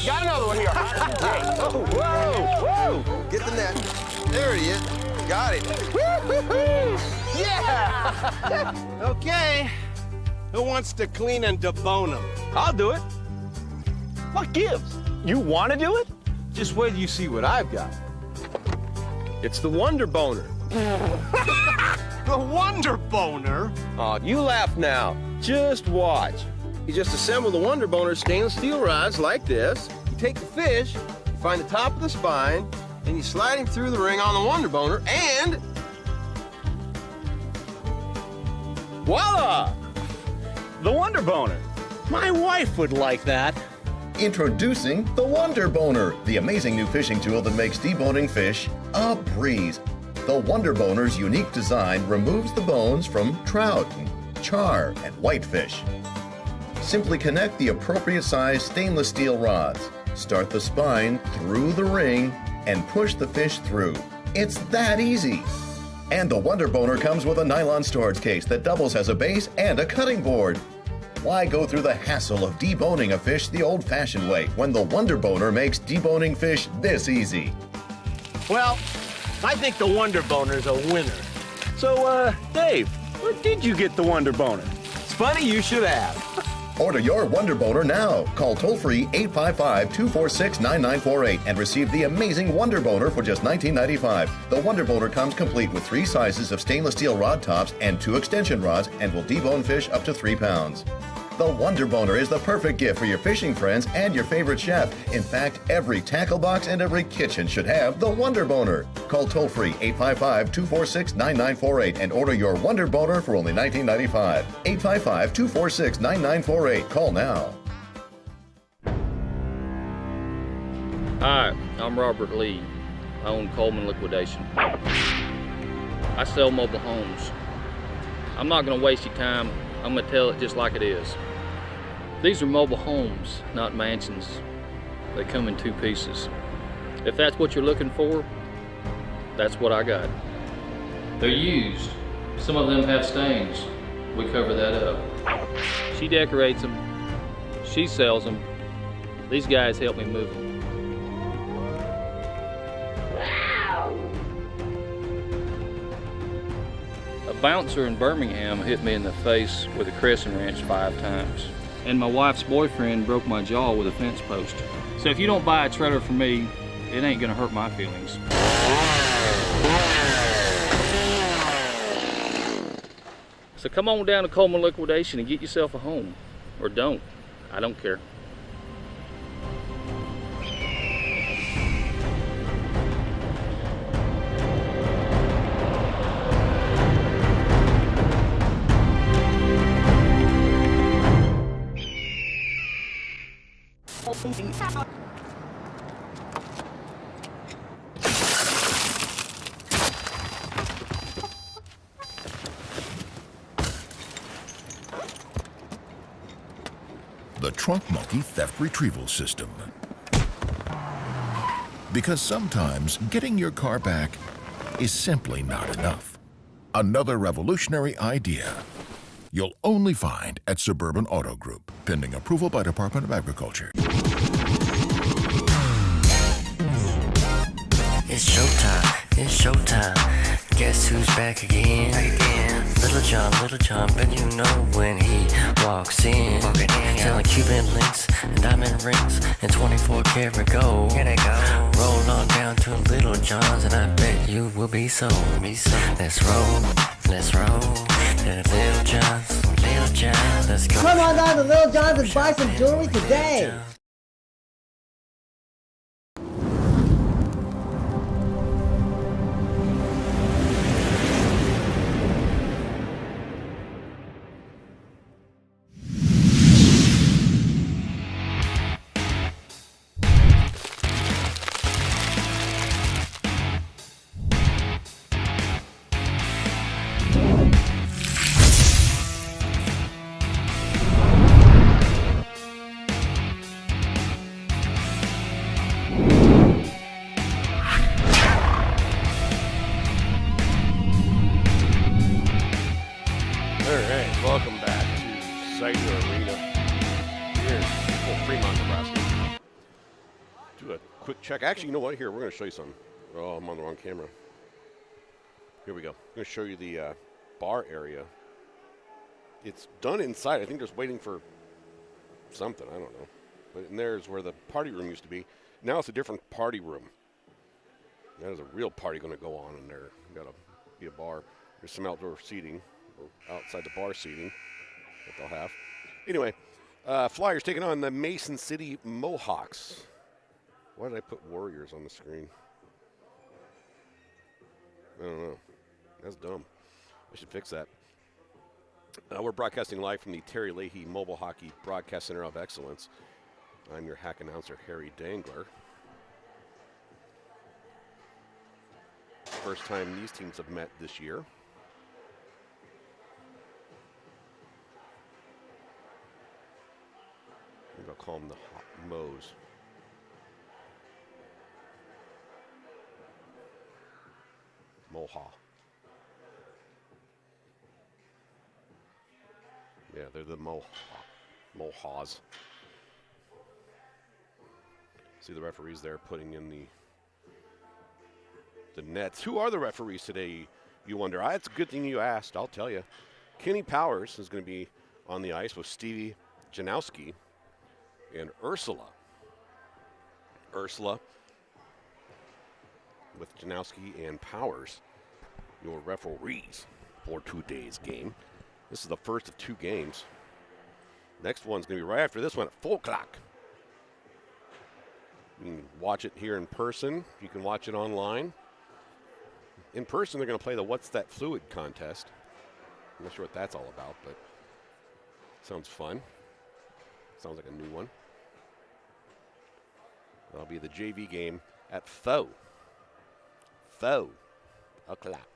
Got another one here. Oh, whoa, whoa. Get the net. There he is. Got it. Yeah! Okay. Who wants to clean and debone them? I'll do it. What gives? You want to do it? Just wait till you see what I've got. It's the Wonder Boner. The Wonder Boner? Oh, you laugh now. Just watch. You just assemble the Wonder Boner stainless steel rods like this. You take the fish, you find the top of the spine, and you slide him through the ring on the Wonder Boner, and voila! The Wonder Boner. My wife would like that. Introducing the Wonder Boner, the amazing new fishing tool that makes deboning fish a breeze. The Wonder Boner's unique design removes the bones from trout, char, and whitefish. Simply connect the appropriate size stainless steel rods, start the spine through the ring, and push the fish through. It's that easy. And the Wonder Boner comes with a nylon storage case that doubles as a base and a cutting board. Why go through the hassle of deboning a fish the old-fashioned way when the Wonder Boner makes deboning fish this easy? Well, I think the Wonder Boner's a winner. So, Dave, where did you get the Wonder Boner? It's funny you should ask. Order your Wonder Boner now. Call toll-free 855-246-9948 and receive the amazing Wonder Boner for just $19.95. The Wonder Boner comes complete with 3 sizes of stainless steel rod tops and 2 extension rods and will debone fish up to 3 pounds. The Wonder Boner is the perfect gift for your fishing friends and your favorite chef. In fact, every tackle box and every kitchen should have the Wonder Boner. Call toll-free 855-246-9948 and order your Wonder Boner for only $19.95. 855-246-9948. Call now. Hi, I'm Robert Lee. I own Coleman Liquidation. I sell mobile homes. I'm not going to waste your time. I'm going to tell it just like it is. These are mobile homes, not mansions. They come in 2 pieces. If that's what you're looking for, that's what I got. They're used. Some of them have stains. We cover that up. She decorates them. She sells them. These guys help me move them. A bouncer in Birmingham hit me in the face with a crescent wrench 5 times. And my wife's boyfriend broke my jaw with a fence post. So if you don't buy a trailer from me, it ain't gonna hurt my feelings. So come on down to Coleman Liquidation and get yourself a home. Or don't. I don't care. The Trunk Monkey Theft Retrieval System. Because sometimes getting your car back is simply not enough. Another revolutionary idea you'll only find at Suburban Auto Group, pending approval by Department of Agriculture. It's showtime, it's showtime. Guess who's back again? Little John, bet you know when he walks in. Selling Cuban links and diamond rings and 24 karat gold. Here they go. Roll on down to Little John's and I bet you will be sold. Let's roll to Little John's, let's go. Come on down to Little John's and buy some jewelry today. Alright, welcome back to Cider Arena here in Fremont, Nebraska. quick check. Actually, you know what? Here, we're going to show you something. Oh, I'm on the wrong camera. Here we go. I'm going to show you the bar area. It's done inside. I think just waiting for something. I don't know. But in there's where the party room used to be. Now it's a different party room. There's a real party going to go on in there. Got to be a bar. There's some outdoor seating, or outside the bar seating that they'll have. Anyway, Flyers taking on the Mason City Mohawks. Why did I put Warriors on the screen? I don't know. That's dumb. I should fix that. We're broadcasting live from the Terry Leahy Mobile Hockey Broadcast Center of Excellence. I'm your hack announcer, Harry Dangler. First time these teams have met this year. Maybe I'll call them the Moes. Moha. Yeah, they're the Mohawks. See the referees there putting in the nets. Who are the referees today, you wonder? It's a good thing you asked, I'll tell you. Kenny Powers is going to be on the ice with Stevie Janowski and Ursula. Ursula with Janowski and Powers, your referees for today's game. This is the first of 2 games. Next one's going to be right after this one at 4 o'clock. You can watch it here in person. You can watch it online. In person, they're going to play the What's That Fluid contest. I'm not sure what that's all about, but sounds fun. Sounds like a new one. That'll be the JV game at 4 o'clock.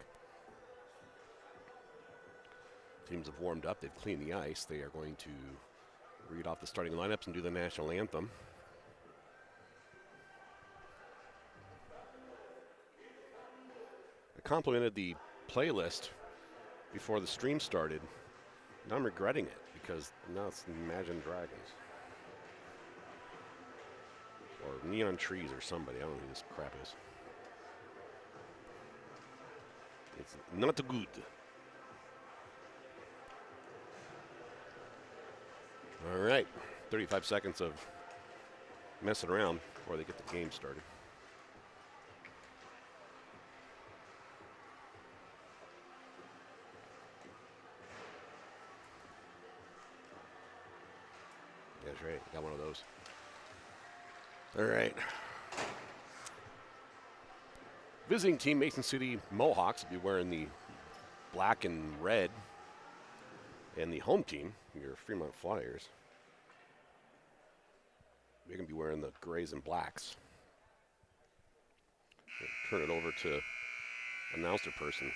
Teams have warmed up. They've cleaned the ice. They are going to read off the starting lineups and do the national anthem. I complimented the playlist before the stream started. Now I'm regretting it because now it's Imagine Dragons. Or Neon Trees or somebody. I don't know who this crap is. It's not good. All right, 35 seconds of messing around before they get the game started. Yeah, that's right. Got one of those. All right. Visiting team Mason City Mohawks will be wearing the black and red. And the home team, your Fremont Flyers, they're going to be wearing the grays and blacks. We'll turn it over to announcer person.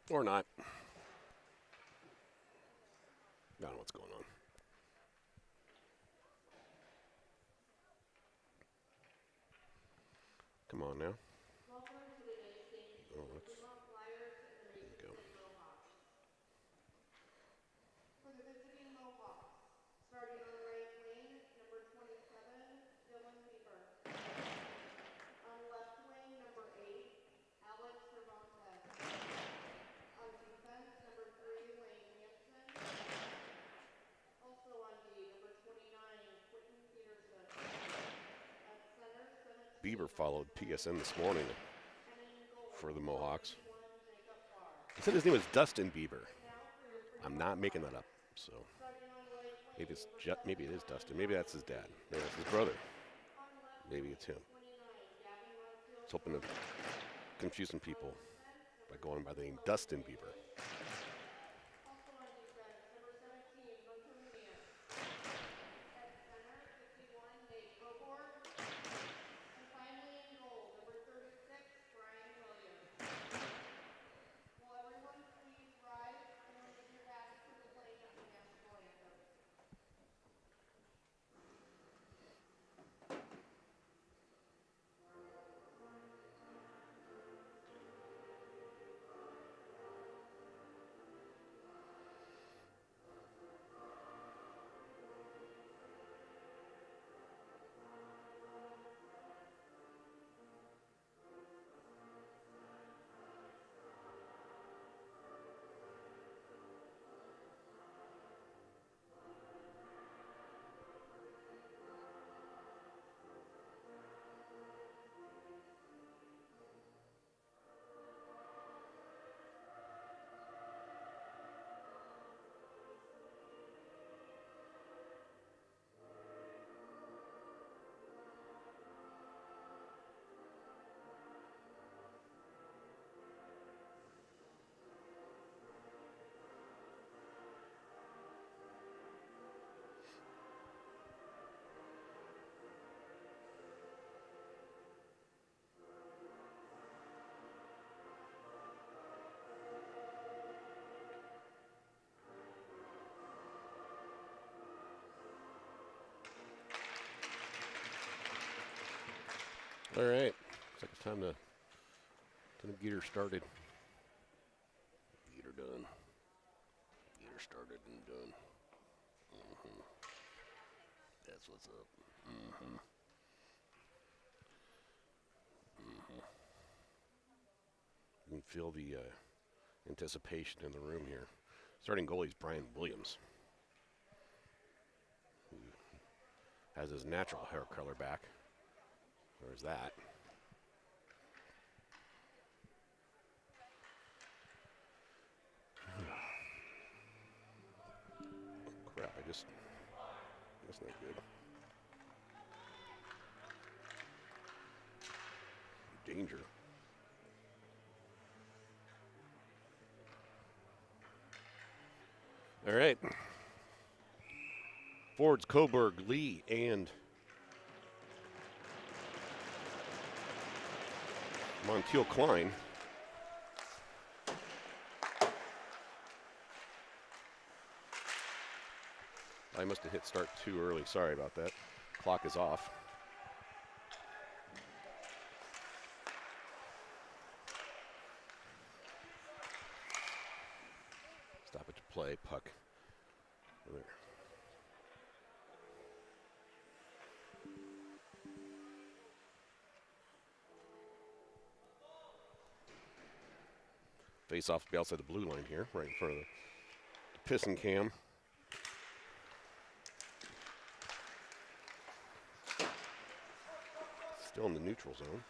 Or not. I don't know what's going on. Come on now. Oh, let's... There you go. For the visiting Mohawks, starting on the right wing, number 27, Dylan Weaver. On left wing, number 8, Alex Cervantes. On defense, number 3, Lane Hanson. Also on D, number 29, Quentin Peterson. At center, 17. Bieber followed PSN this morning for the Mohawks. He said his name was Dustin Bieber. I'm not making that up, so maybe it is Dustin. Maybe that's his dad. Maybe that's his brother. Maybe it's him. He's hoping to confuse some people by going by the name Dustin Bieber. All right. Looks like it's time to get her started. Get her done. Get her started and done. That's what's up. You can feel the anticipation in the room here. Starting goalie is Brian Williams, who has his natural hair color back. There's that. Crap, that's not good. Danger. All right. Forwards Coburg, Lee, and Montiel Klein. I must have hit start too early. Sorry about that. Clock is off. Stop it to play. Puck. There. Face off to be outside the blue line here, right in front of the piston cam. Still in the neutral zone.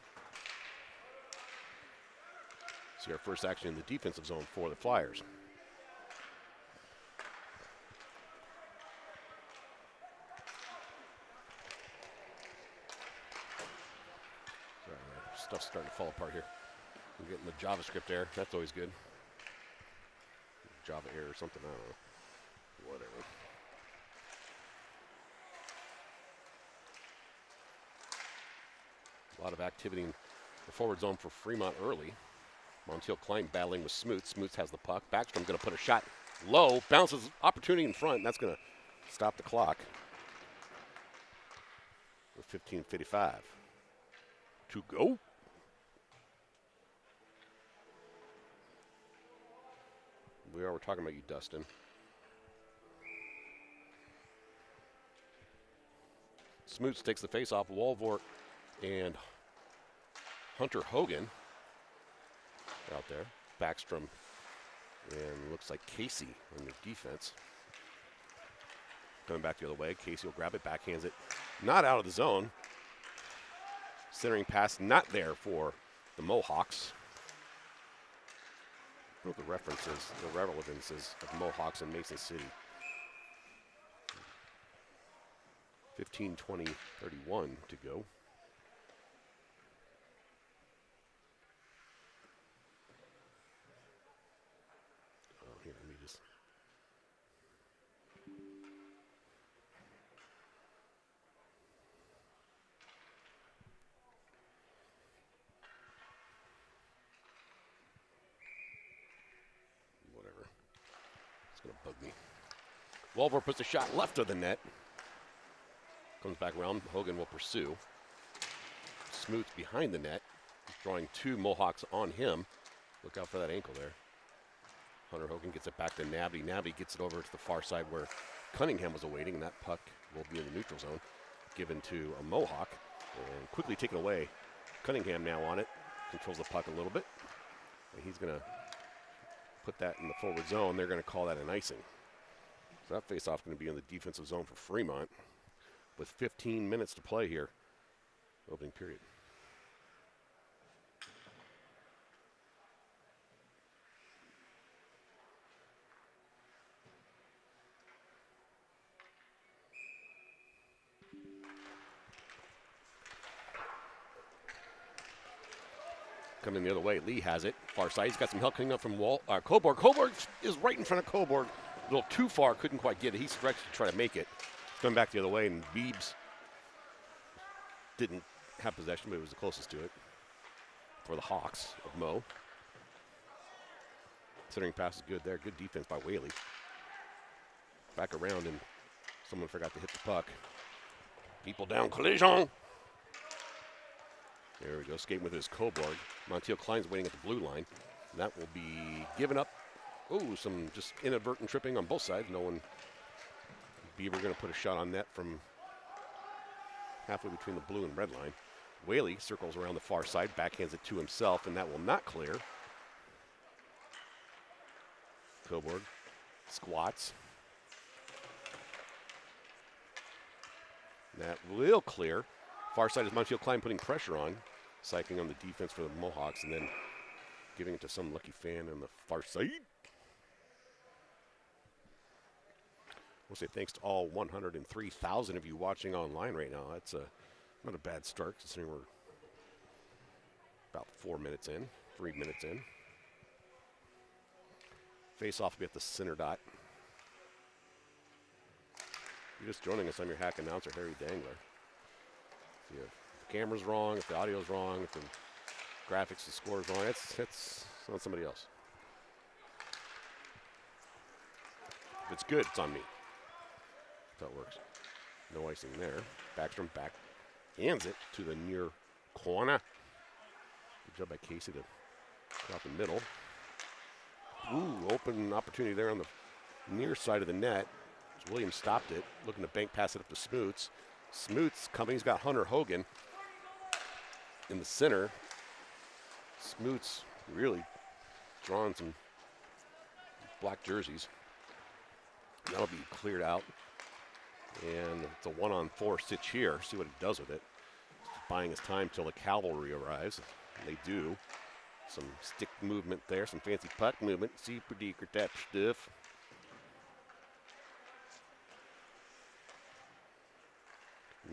See our first action in the defensive zone for the Flyers. Sorry, my stuff's starting to fall apart here. I'm getting the JavaScript error. That's always good. Java error or something, I don't know. Whatever. A lot of activity in the forward zone for Fremont early. Montiel Klein battling with Smoots. Smoots has the puck. Backstrom going to put a shot low. Bounces, opportunity in front. And that's going to stop the clock. With 15:55 to go. We're talking about you, Dustin. Smoots takes the face off. Walvort and Hunter Hogan out there. Backstrom and looks like Casey on the defense. Coming back the other way. Casey will grab it, backhands it. Not out of the zone. Centering pass not there for the Mohawks. What are the references, the relevances of Mohawks and Mason City? 15, 20, 31 to go. Oh, here, let me just. Whatever. It's going to bug me. Walvor puts a shot left of the net. Comes back around. Hogan will pursue. Smoots behind the net, drawing two Mohawks on him. Look out for that ankle there. Hunter Hogan gets it back to Nabby. Nabby gets it over to the far side where Cunningham was awaiting, and that puck will be in the neutral zone. Given to a Mohawk, and quickly taken away. Cunningham now on it. Controls the puck a little bit. And he's going to put that in the forward zone. They're going to call that an icing. So that face-off is going to be in the defensive zone for Fremont with 15 minutes to play here. Opening period. Coming the other way, Lee has it. Far side, he's got some help coming up from Coburg. Coburg is right in front of Coburg. A little too far, couldn't quite get it. He stretched to try to make it. Coming back the other way, and Beebs didn't have possession, but it was the closest to it for the Hawks of Mo. Centering pass is good there. Good defense by Whaley. Back around, and someone forgot to hit the puck. People down, collision. There we go, skating with his Coburg. Montiel Klein's waiting at the blue line. And that will be given up. Oh, some just inadvertent tripping on both sides. No one. Beaver going to put a shot on net from halfway between the blue and red line. Whaley circles around the far side, backhands it to himself, and that will not clear. Coburg squats. That will clear. Far side is Montiel Klein putting pressure on, cycling on the defense for the Mohawks, and then giving it to some lucky fan on the far side. We'll say thanks to all 103,000 of you watching online right now. That's not a bad start, considering we're about 4 minutes in, 3 minutes in. Face off will be at the center dot. If you're just joining us, I'm your hack announcer, Harry Dangler. If the camera's wrong, if the audio's wrong, if the graphics, the score's wrong, it's on somebody else. If it's good, it's on me. That's how it works. No icing there. Backstrom back hands it to the near corner. Good job by Casey to drop the middle. Ooh, open opportunity there on the near side of the net. Williams stopped it, looking to bank pass it up to Smoots. Smoots coming, he's got Hunter Hogan in the center. Smoots really drawing some black jerseys. That'll be cleared out. And it's a 1-on-4 stitch here. See what he does with it. Just buying his time till the cavalry arrives. And they do. Some stick movement there, some fancy puck movement. Super deeker tap stuff.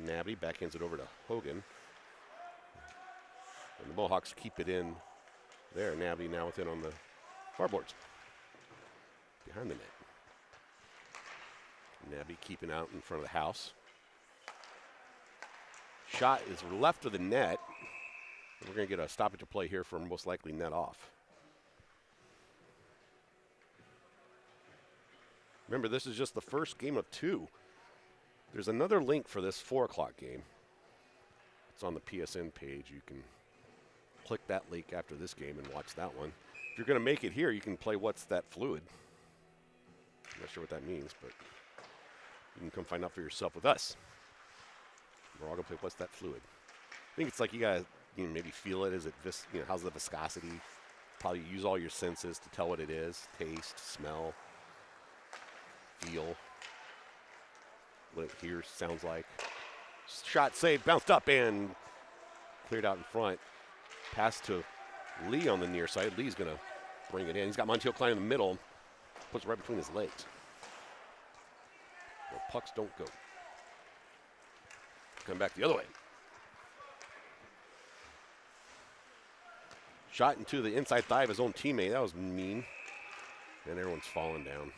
Nabby backhands it over to Hogan. And the Mohawks keep it in there. Nabby now within on the far boards. Behind the net. Nabby keeping out in front of the house. Shot is left of the net. We're going to get a stoppage of play here for most likely net off. Remember, this is just the first game of 2. There's another link for this 4 o'clock game. It's on the PSN page. You can click that link after this game and watch that one. If you're going to make it here, you can play What's That Fluid. I'm not sure what that means, but you can come find out for yourself with us. We're all going to play What's That Fluid. I think it's like you got to maybe feel it. Is it how's the viscosity? Probably use all your senses to tell what it is. Taste, smell, feel. What it hears, sounds like. Shot saved, bounced up and cleared out in front. Pass to Lee on the near side. Lee's going to bring it in. He's got Montiel Klein in the middle. Puts it right between his legs. The pucks don't go. Come back the other way. Shot into the inside thigh of his own teammate. That was mean. And everyone's falling down.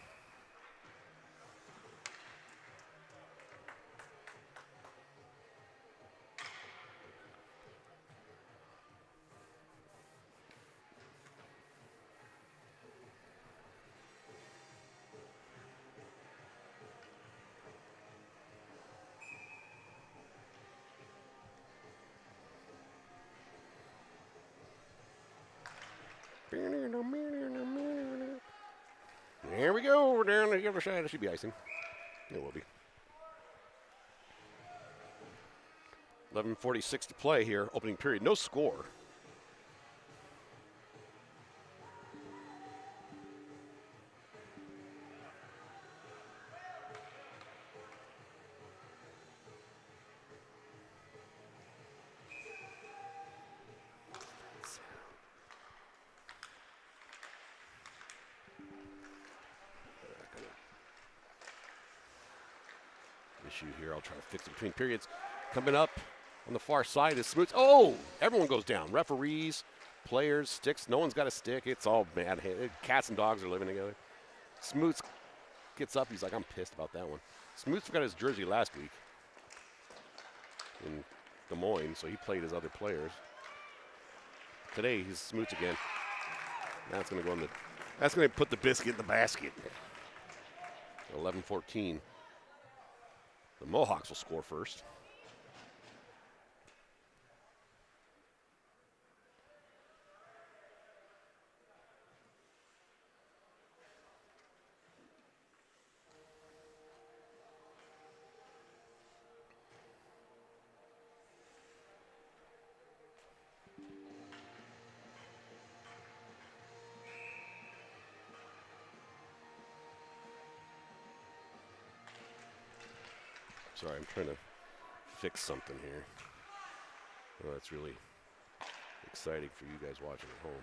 There we go. We're down to the other side. It should be icing. It will be. 11:46 to play here. Opening period. No score. Here, I'll try to fix it between periods. Coming up on the far side is Smoots. Oh, everyone goes down. Referees, players, sticks. No one's got a stick. It's all bad. Cats and dogs are living together. Smoots gets up. He's like, I'm pissed about that one. Smoots forgot his jersey last week in Des Moines, so he played his other players. Today, he's Smoots again. That's going to go in the. That's going to put the biscuit in the basket. 11-14. The Mohawks will score first. Sorry, I'm trying to fix something here. Oh, that's really exciting for you guys watching at home.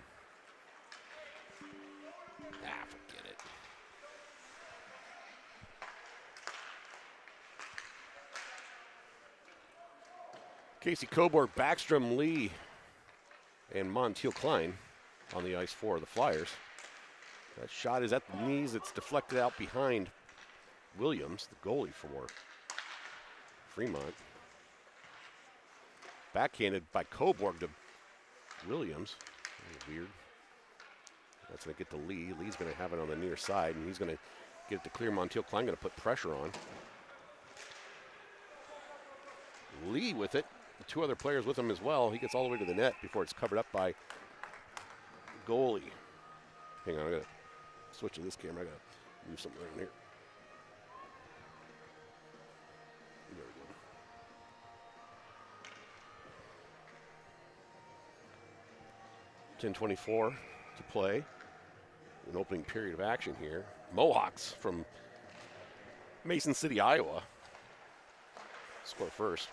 Ah, forget it. Casey Coburg, Backstrom, Lee, and Montiel Klein on the ice for the Flyers. That shot is at the knees. It's deflected out behind Williams, the goalie for Fremont. Backhanded by Coburg to Williams. Weird. That's going to get to Lee. Lee's going to have it on the near side, and he's going to get it to clear. Montiel Klein going to put pressure on. Lee with it. Two other players with him as well. He gets all the way to the net before it's covered up by goalie. Hang on, I got to switch to this camera. I got to move something around here. There we go. 10:24 to play. An opening period of action here. Mohawks from Mason City, Iowa. Score first.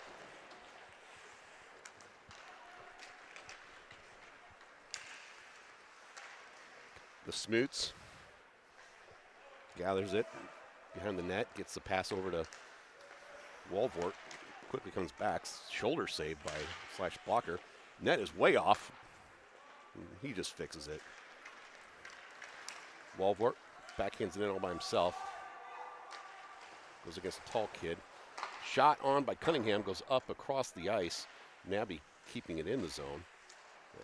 The Smoots gathers it behind the net, gets the pass over to Walvort, quickly comes back, shoulder saved by / blocker. Net is way off. He just fixes it. Walvort backhands it in all by himself. Goes against a tall kid. Shot on by Cunningham, goes up across the ice. Nabby keeping it in the zone,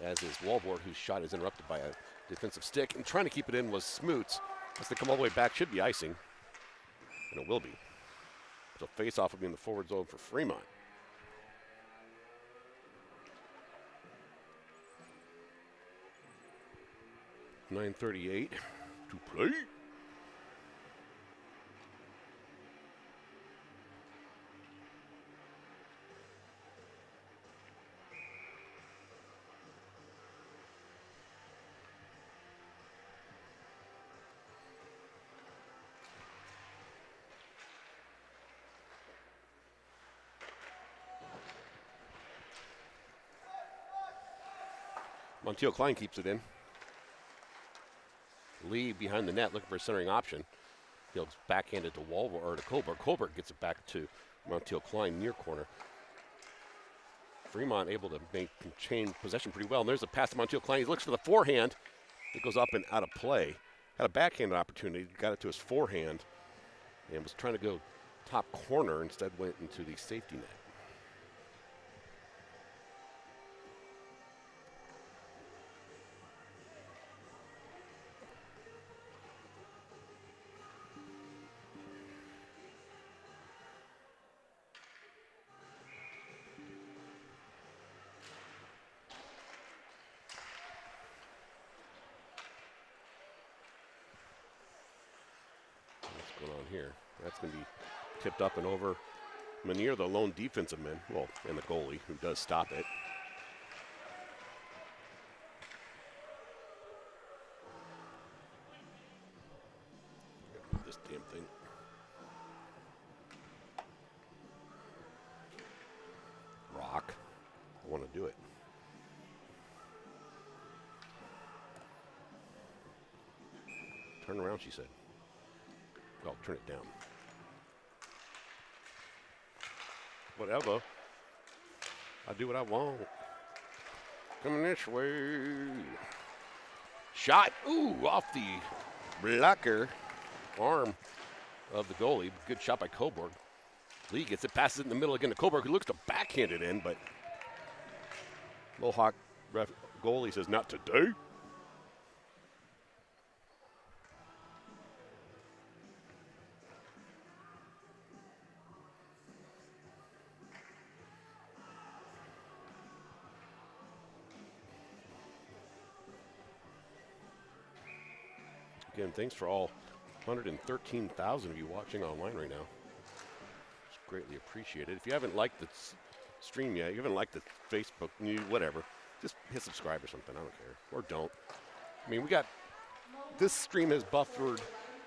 as is Walvort, whose shot is interrupted by a defensive stick. And trying to keep it in was Smoots. As they come all the way back, should be icing. And it will be. So face-off will be in the forward zone for Fremont. .9:38 to play. Montiel Klein keeps it in. Lee behind the net looking for a centering option. He'll backhand it to Walvort or to Coburg. Coburg gets it back to Montiel Klein near corner. Fremont able to maintain possession pretty well. And there's a pass to Montiel Klein. He looks for the forehand. It goes up and out of play. Had a backhand opportunity. Got it to his forehand. And was trying to go top corner. Instead went into the safety net. Here. That's going to be tipped up and over. Manier, the lone defensive man, well, and the goalie, who does stop it. This damn thing. Rock. I want to do it. Turn around, she said. Well, turn it down. Whatever. I do what I want. Coming this way. Shot. Ooh, off the blocker arm of the goalie. Good shot by Coburg. Lee gets it, passes it in the middle again to Coburg, who looks to backhand it in, but Mohawk goalie says, not today. Again, thanks for all 113,000 of you watching online right now. It's greatly appreciated. If you haven't liked the stream yet, you haven't liked the Facebook news, whatever, just hit subscribe or something. I don't care. Or don't. I mean, this stream has buffered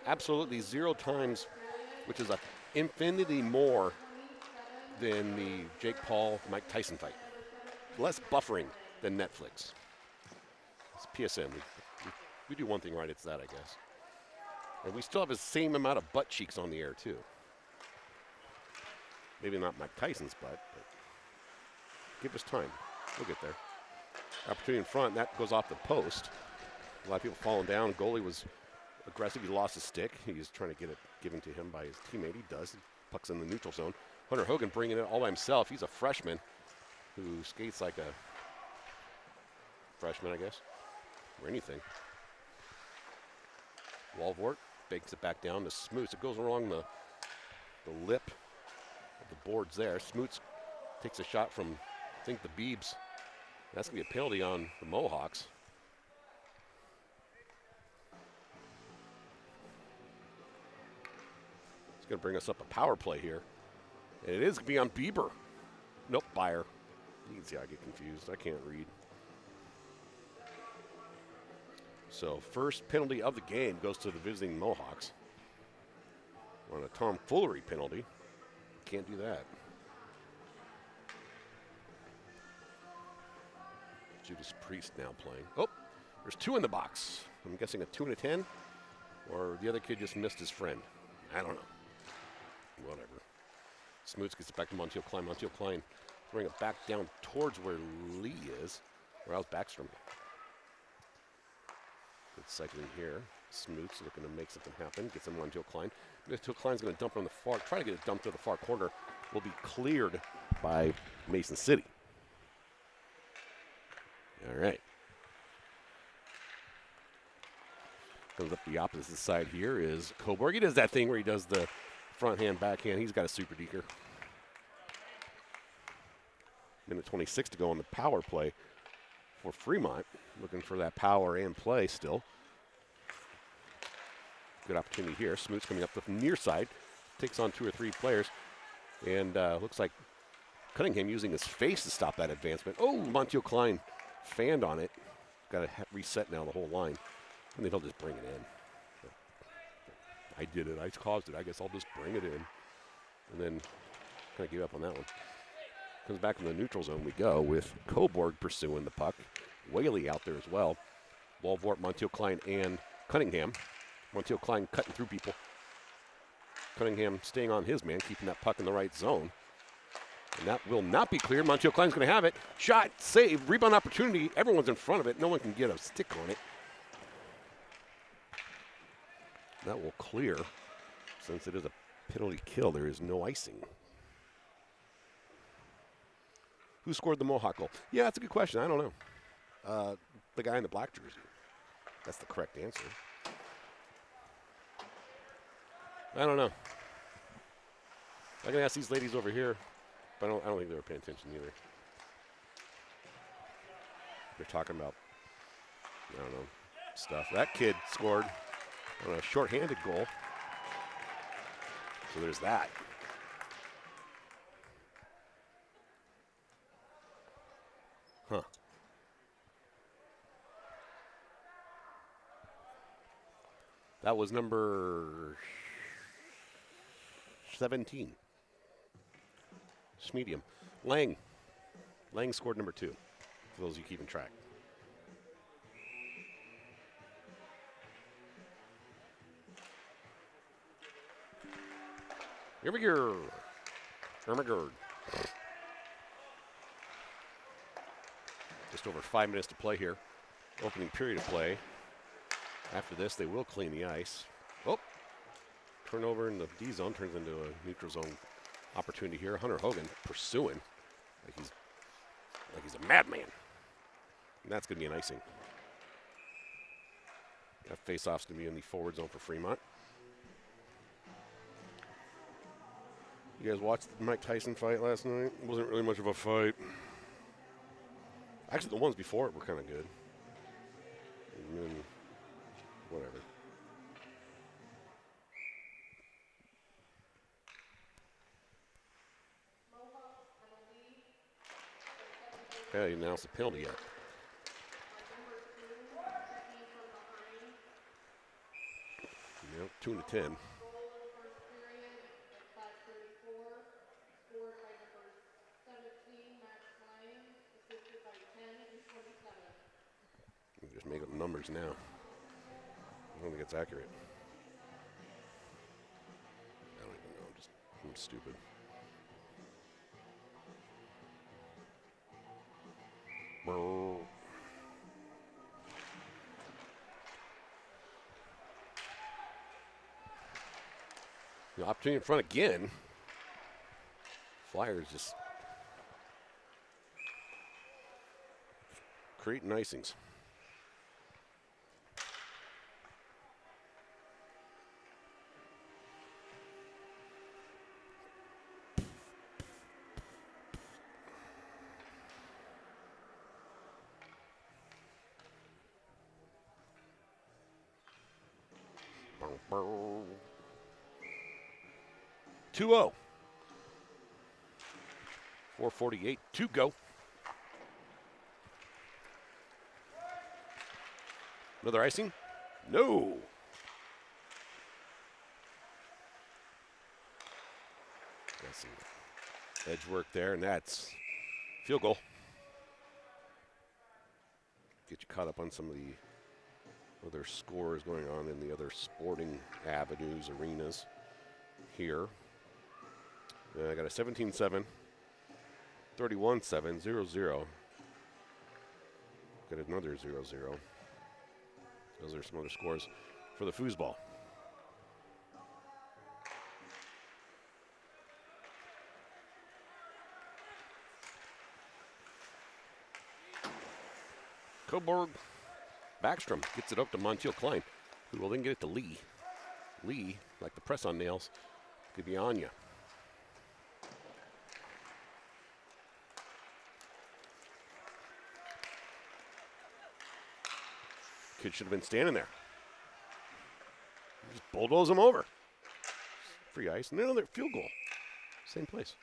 absolutely 0 times, which is an infinity more than the Jake Paul Mike Tyson fight. Less buffering than Netflix. It's PSN. We do one thing right, it's that, I guess. And we still have the same amount of butt cheeks on the air, too. Maybe not Mike Tyson's butt, but give us time. We'll get there. Opportunity in front, that goes off the post. A lot of people falling down. Goalie was aggressive. He lost his stick. He's trying to get it given to him by his teammate. He does. Puck's in the neutral zone. Hunter Hogan bringing it all by himself. He's a freshman who skates like a freshman, I guess, or anything. Walvort bakes it back down to Smoots. It goes along the lip of the boards there. Smoots takes a shot from, I think, the Beebs. That's going to be a penalty on the Mohawks. It's going to bring us up a power play here. And it is going to be on Bieber. Nope, Byer. You can see I get confused. I can't read. So first penalty of the game goes to the visiting Mohawks. On a tomfoolery penalty. Can't do that. Judas Priest now playing. Oh, there's 2 in the box. I'm guessing a 2 and a 10. Or the other kid just missed his friend. I don't know. Whatever. Smoots gets it back to Montiel Klein. Montiel Klein throwing it back down towards where Lee is. Or else Backstrom. Good cycling here. Smoots looking to make something happen. Gets him Montiel Klein. Montiel Klein's going to dump it on the far, try to get it dumped to the far corner. Will be cleared by Mason City. All right. Comes up the opposite side here is Coburg. He does that thing where he does the front hand, backhand. He's got a super deker. Minute 26 to go on the power play for Fremont. Looking for that power and play still. Good opportunity here. Smoots coming up the near side. Takes on 2 or 3 players. And looks like Cunningham using his face to stop that advancement. Oh, Montiel Klein fanned on it. Got to reset now the whole line. And then he'll just bring it in. I did it. I caused it. I guess I'll just bring it in. And then kind of give up on that one. Comes back in the neutral zone we go with Coburg pursuing the puck. Whaley out there as well. Walvort, Montiel Klein, and Cunningham. Montiel Klein cutting through people. Cunningham staying on his man, keeping that puck in the right zone. And that will not be clear. Montiel Klein's going to have it. Shot, save, rebound opportunity. Everyone's in front of it. No one can get a stick on it. That will clear. Since it is a penalty kill, there is no icing. Who scored the Mohawk goal? Yeah, that's a good question. I don't know. The guy in the black jersey. That's the correct answer. I don't know. I can ask these ladies over here, but I don't think they were paying attention either. They're talking about, I don't know, stuff. That kid scored on a shorthanded goal. So there's that. Huh. That was number 17. Medium. Lang. Lang scored number 2, for those of you keeping track. Here we go. Ermagerd. Just over 5 minutes to play here. Opening period of play. After this, they will clean the ice. Oh, turnover in the D zone turns into a neutral zone opportunity here. Hunter Hogan pursuing like he's a madman. And that's going to be an icing. That face-off's going to be in the forward zone for Fremont. You guys watched the Mike Tyson fight last night? It wasn't really much of a fight. Actually, the ones before it were kind of good. And then, whatever. Yeah, he announced a penalty yet. Yep, 2 and 10. make up numbers now. I don't think it's accurate. I don't even know. I'm stupid. Brr. The opportunity in front again. Flyers just creating icings. Bow, bow. 2-0. 4:48 to go. Another icing? No. Got some edge work there, and that's field goal. Get you caught up on some of the other scores going on in the other sporting avenues, arenas here. I got a 17-7, 31-7, 0-0. Got another 0-0. Those are some other scores for the foosball. Coburg Backstrom gets it up to Montiel Klein, who will then get it to Lee. Lee, like the press on nails, could be on you. Kid should have been standing there. Just bulldoze him over. Free ice, and another field goal. Same place.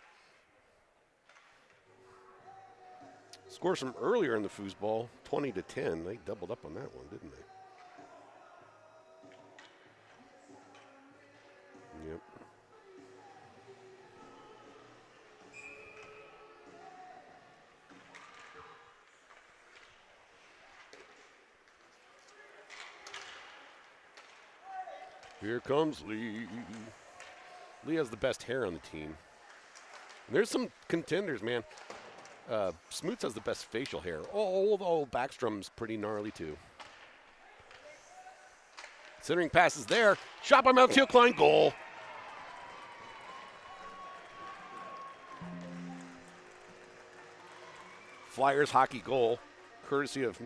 Scores from earlier in the foosball, 20-10. They doubled up on that one, didn't they? Yep. Here comes Lee. Lee has the best hair on the team. And there's some contenders, man. Smoots has the best facial hair. Old Backstrom's pretty gnarly, too. Centering passes there. Shot by Montiel Klein. Goal. Flyers hockey goal, courtesy of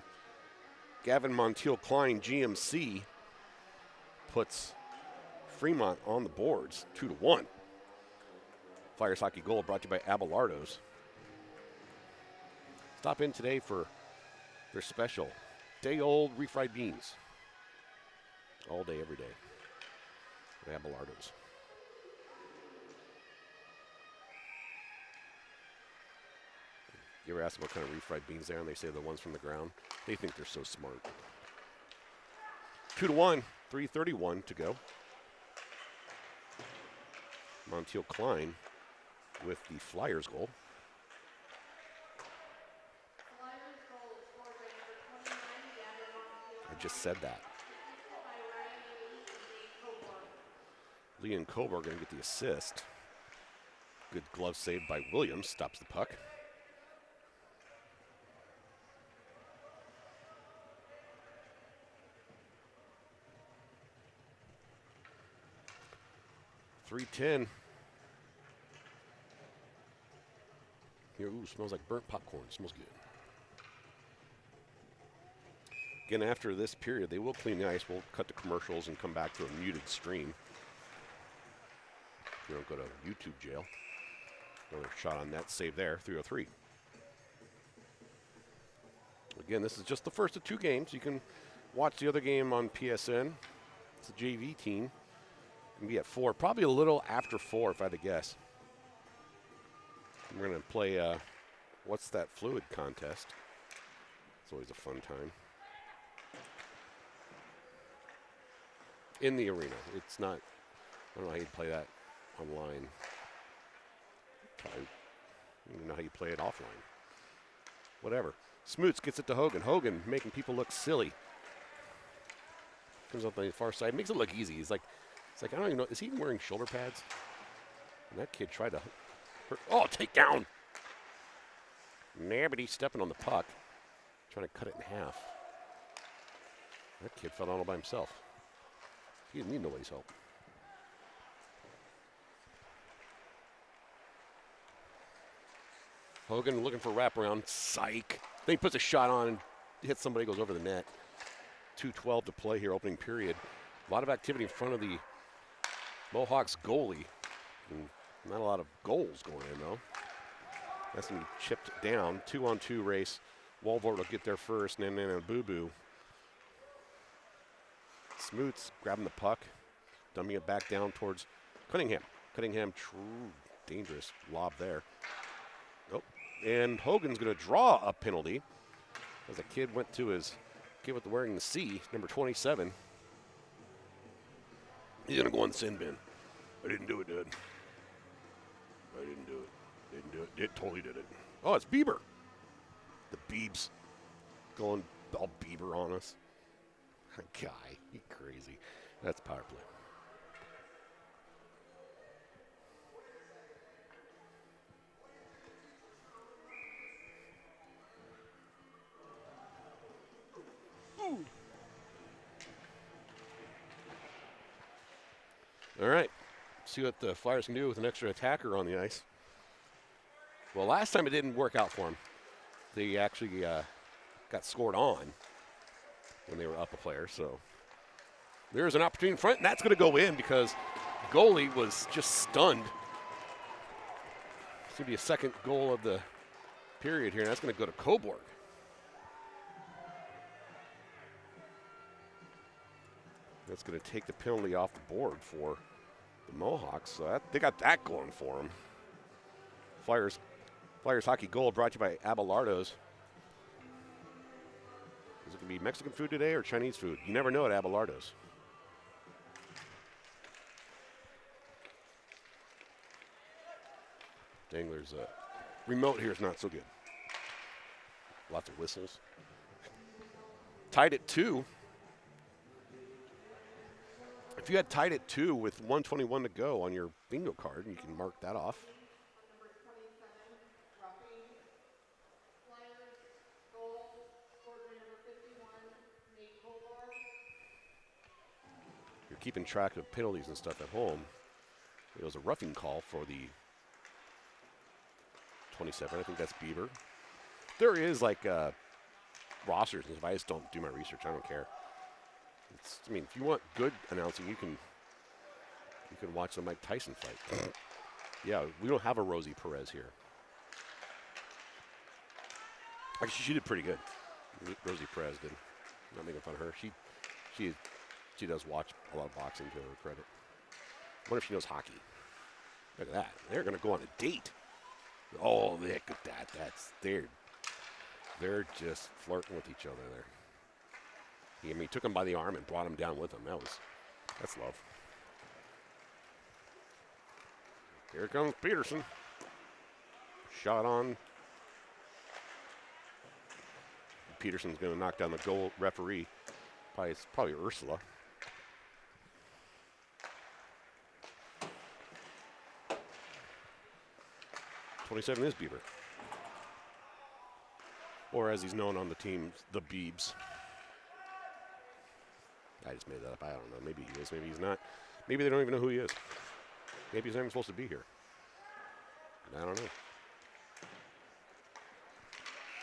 Gavin Montiel Klein, GMC, puts Fremont on the boards, 2-1. Flyers hockey goal brought to you by Abelardo's. Stop in today for their special day-old refried beans. All day, every day. At Abelardo's. You ever ask them what kind of refried beans they are, and they say the ones from the ground? They think they're so smart. 2-1, 3:31 to go. Montiel Klein with the Flyers goal. I just said that. Lee and Coburg are going to get the assist. Good glove save by Williams. Stops the puck. .310. Here, ooh, smells like burnt popcorn. Smells good. Again, after this period, they will clean the ice. We'll cut to commercials and come back to a muted stream. We don't go to YouTube jail. Another shot on net, save there, 3:03. Again, this is just the first of two games. You can watch the other game on PSN. It's a JV team. Can be at 4, probably a little after 4 if I had to guess. We're going to play What's That Fluid contest. It's always a fun time. In the arena. It's not, I don't know how you'd play that online. I don't even know how you play it offline. Whatever. Smoots gets it to Hogan. Hogan making people look silly. Comes up on the far side. Makes it look easy. It's like, I don't even know. Is he even wearing shoulder pads? And that kid tried to hurt. Oh, takedown. Nah, but he's stepping on the puck. Trying to cut it in half. That kid fell down all by himself. He didn't need nobody's help. Hogan looking for a wraparound. Psych. Then he puts a shot on and hits somebody, goes over the net. 2:12 to play here, opening period. A lot of activity in front of the Mohawks goalie. And not a lot of goals going in, though. That's going to be chipped down. 2-on-2 race. Walvort will get there first, and then Boo Boo. Smoots grabbing the puck, dumping it back down towards Cunningham. Cunningham, true dangerous lob there. Nope. And Hogan's going to draw a penalty as a kid went to his kid with the wearing the C, number 27. He's going to go in the sin bin. I didn't do it, Dad. I didn't do it. Didn't do it. It totally did it. Oh, it's Bieber. The Biebs going all Bieber on us. Guy, he crazy. That's power play. Ooh. All right, see what the Flyers can do with an extra attacker on the ice. Well, last time it didn't work out for them. They actually got scored on when they were up a player. So there's an opportunity in front, and that's going to go in because the goalie was just stunned. It's going to be a second goal of the period here, and that's going to go to Coburg. That's going to take the penalty off the board for the Mohawks. So they got that going for them. Flyers hockey goal brought to you by Abelardo's. Is it going to be Mexican food today or Chinese food? You never know at Abelardo's. Dangler's remote here is not so good. Lots of whistles. Tied at 2. If you had tied at 2 with 1:21 to go on your bingo card, you can mark that off. You're keeping track of penalties and stuff at home. It was a roughing call for the 27. I think that's Bieber. There is like rosters and stuff. I just don't do my research. I don't care. I mean, if you want good announcing, you can watch the Mike Tyson fight. Yeah, we don't have a Rosie Perez here. Actually, she did pretty good. Rosie Perez did. Not making fun of her. She does watch a lot of boxing, to her credit. I wonder if she knows hockey. Look at that. They're going to go on a date. Oh, look at that. They're just flirting with each other there. I mean, he took him by the arm and brought him down with him. That's love. Here comes Peterson. Shot on. Peterson's going to knock down the goal referee. It's probably Ursula. '27 is Bieber. Or as he's known on the team, the Biebs. I just made that up. I don't know. Maybe he is. Maybe he's not. Maybe they don't even know who he is. Maybe he's not even supposed to be here. I don't know.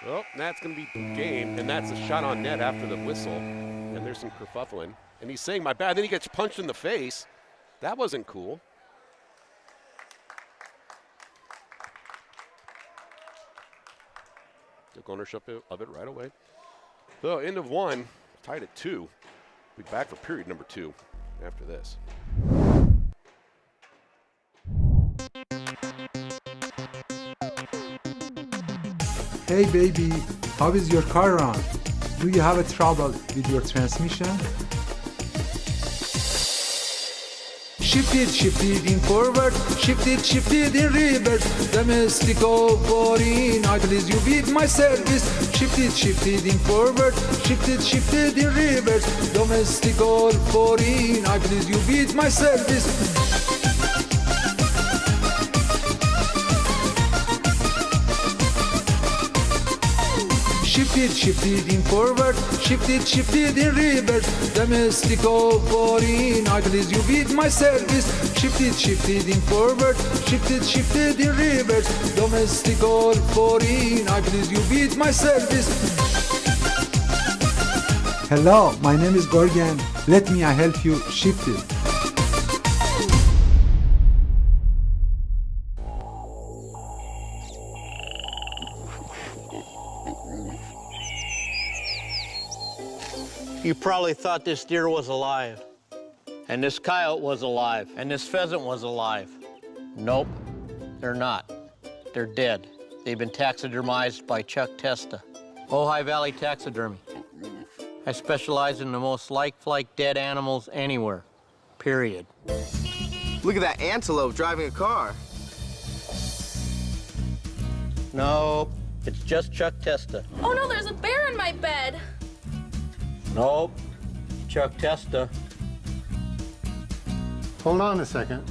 Well, that's going to be game, and that's a shot on net after the whistle. And there's some kerfuffling. And he's saying, my bad. Then he gets punched in the face. That wasn't cool. Took ownership of it right away. So, end of 1, tied at 2. We'll be back for period number 2 after this. Hey baby, how is your car run? Do you have a trouble with your transmission? Shifted in forward, shifted in reverse. Domestic or foreign, I please you with my service. Shifted in forward, shifted in reverse. Domestic or foreign, I please you with my service. Shifted in forward, shifted in reverse. Domestic or foreign, I please you with my service. Shifted in forward, shifted in reverse. Domestic or foreign, I please you with my service. Hello, my name is Gorgan. Let me help you shift it. You probably thought this deer was alive, and this coyote was alive, and this pheasant was alive. Nope, they're not. They're dead. They've been taxidermized by Chuck Testa, Ojai Valley Taxidermy. I specialize in the most lifelike dead animals anywhere, period. Look at that antelope driving a car. Nope, it's just Chuck Testa. Oh no, there's a bear in my bed. Nope, Chuck Testa. Hold on a second.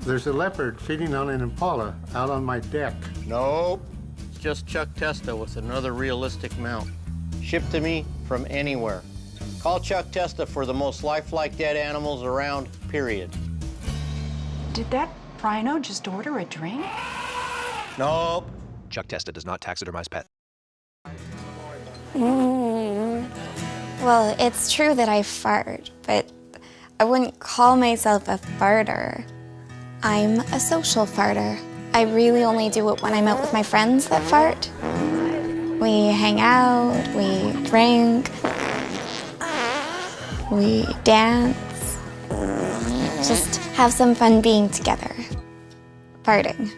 There's a leopard feeding on an impala out on my deck. Nope, it's just Chuck Testa with another realistic mount. Shipped to me from anywhere. Call Chuck Testa for the most lifelike dead animals around, period. Did that rhino just order a drink? Nope. Chuck Testa does not taxidermize pets. Well, it's true that I fart, but I wouldn't call myself a farter. I'm a social farter. I really only do it when I'm out with my friends that fart. We hang out, we drink, we dance, just have some fun being together. Farting.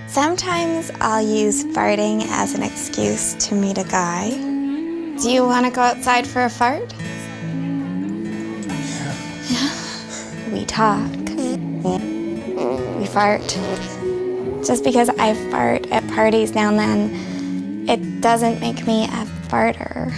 Sometimes I'll use farting as an excuse to meet a guy. Do you want to go outside for a fart? Yeah. We talk. We fart. Just because I fart at parties now and then, it doesn't make me a farter.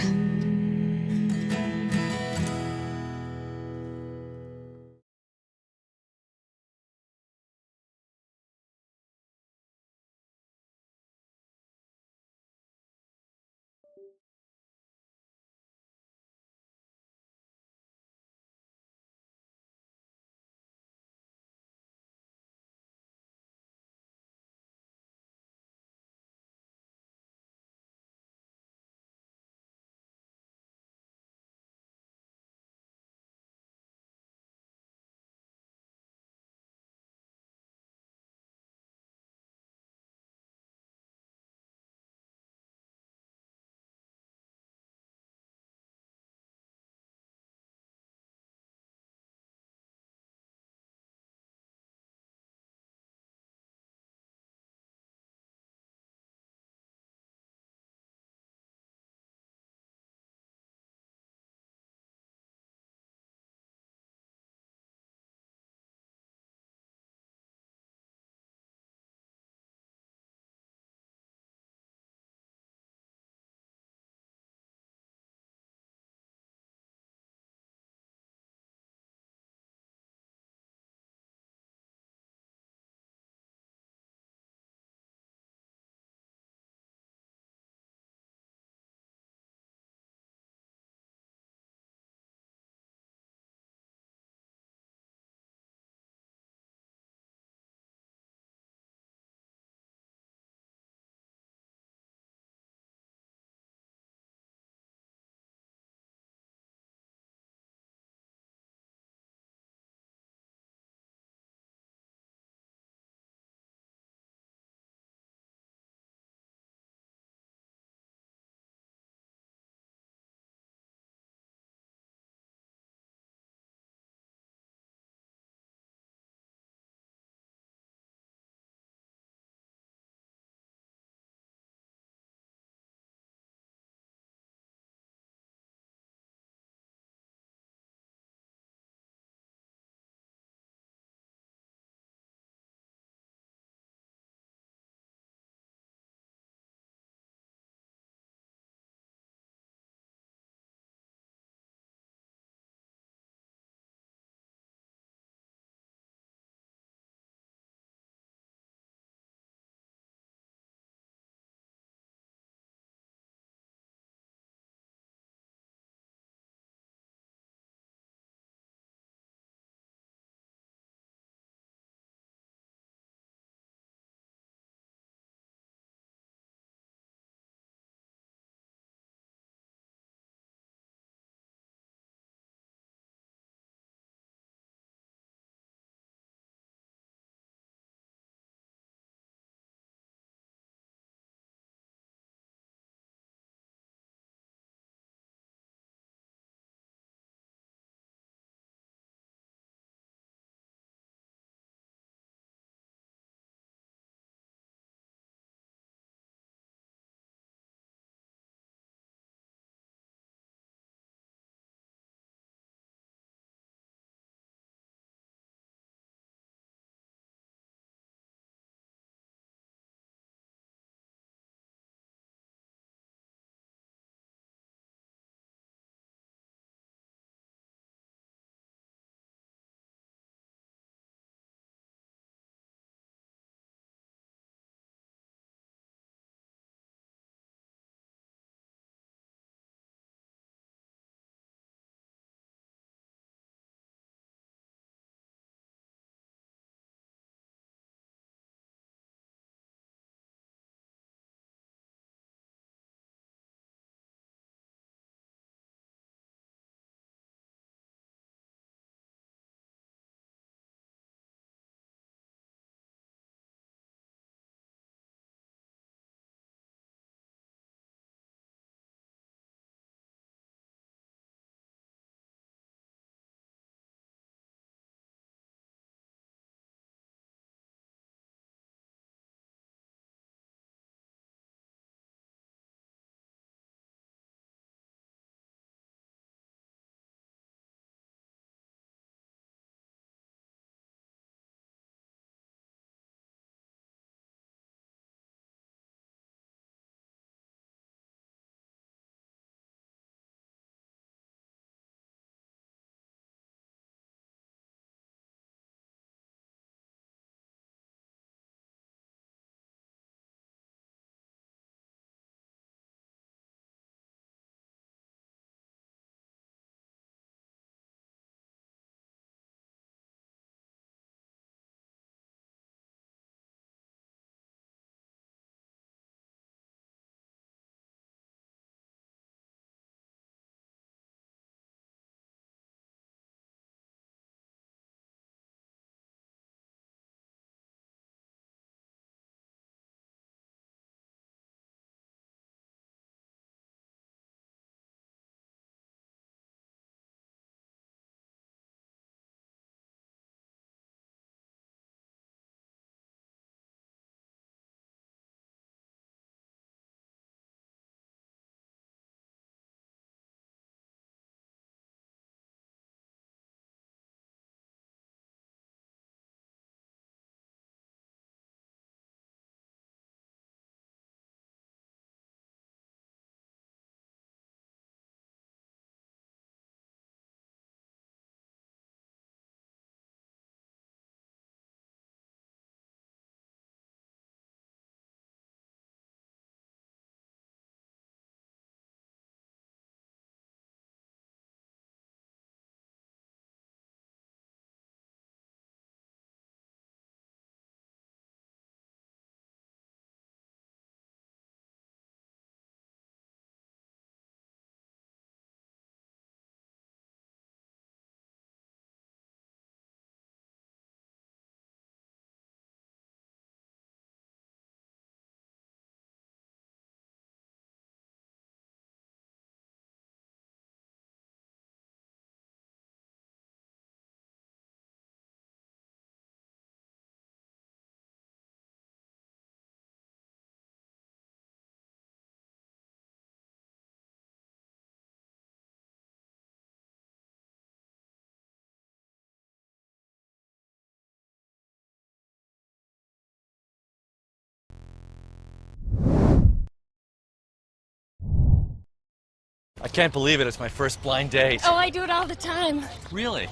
I can't believe it. It's my first blind date. Oh, I do it all the time. Really?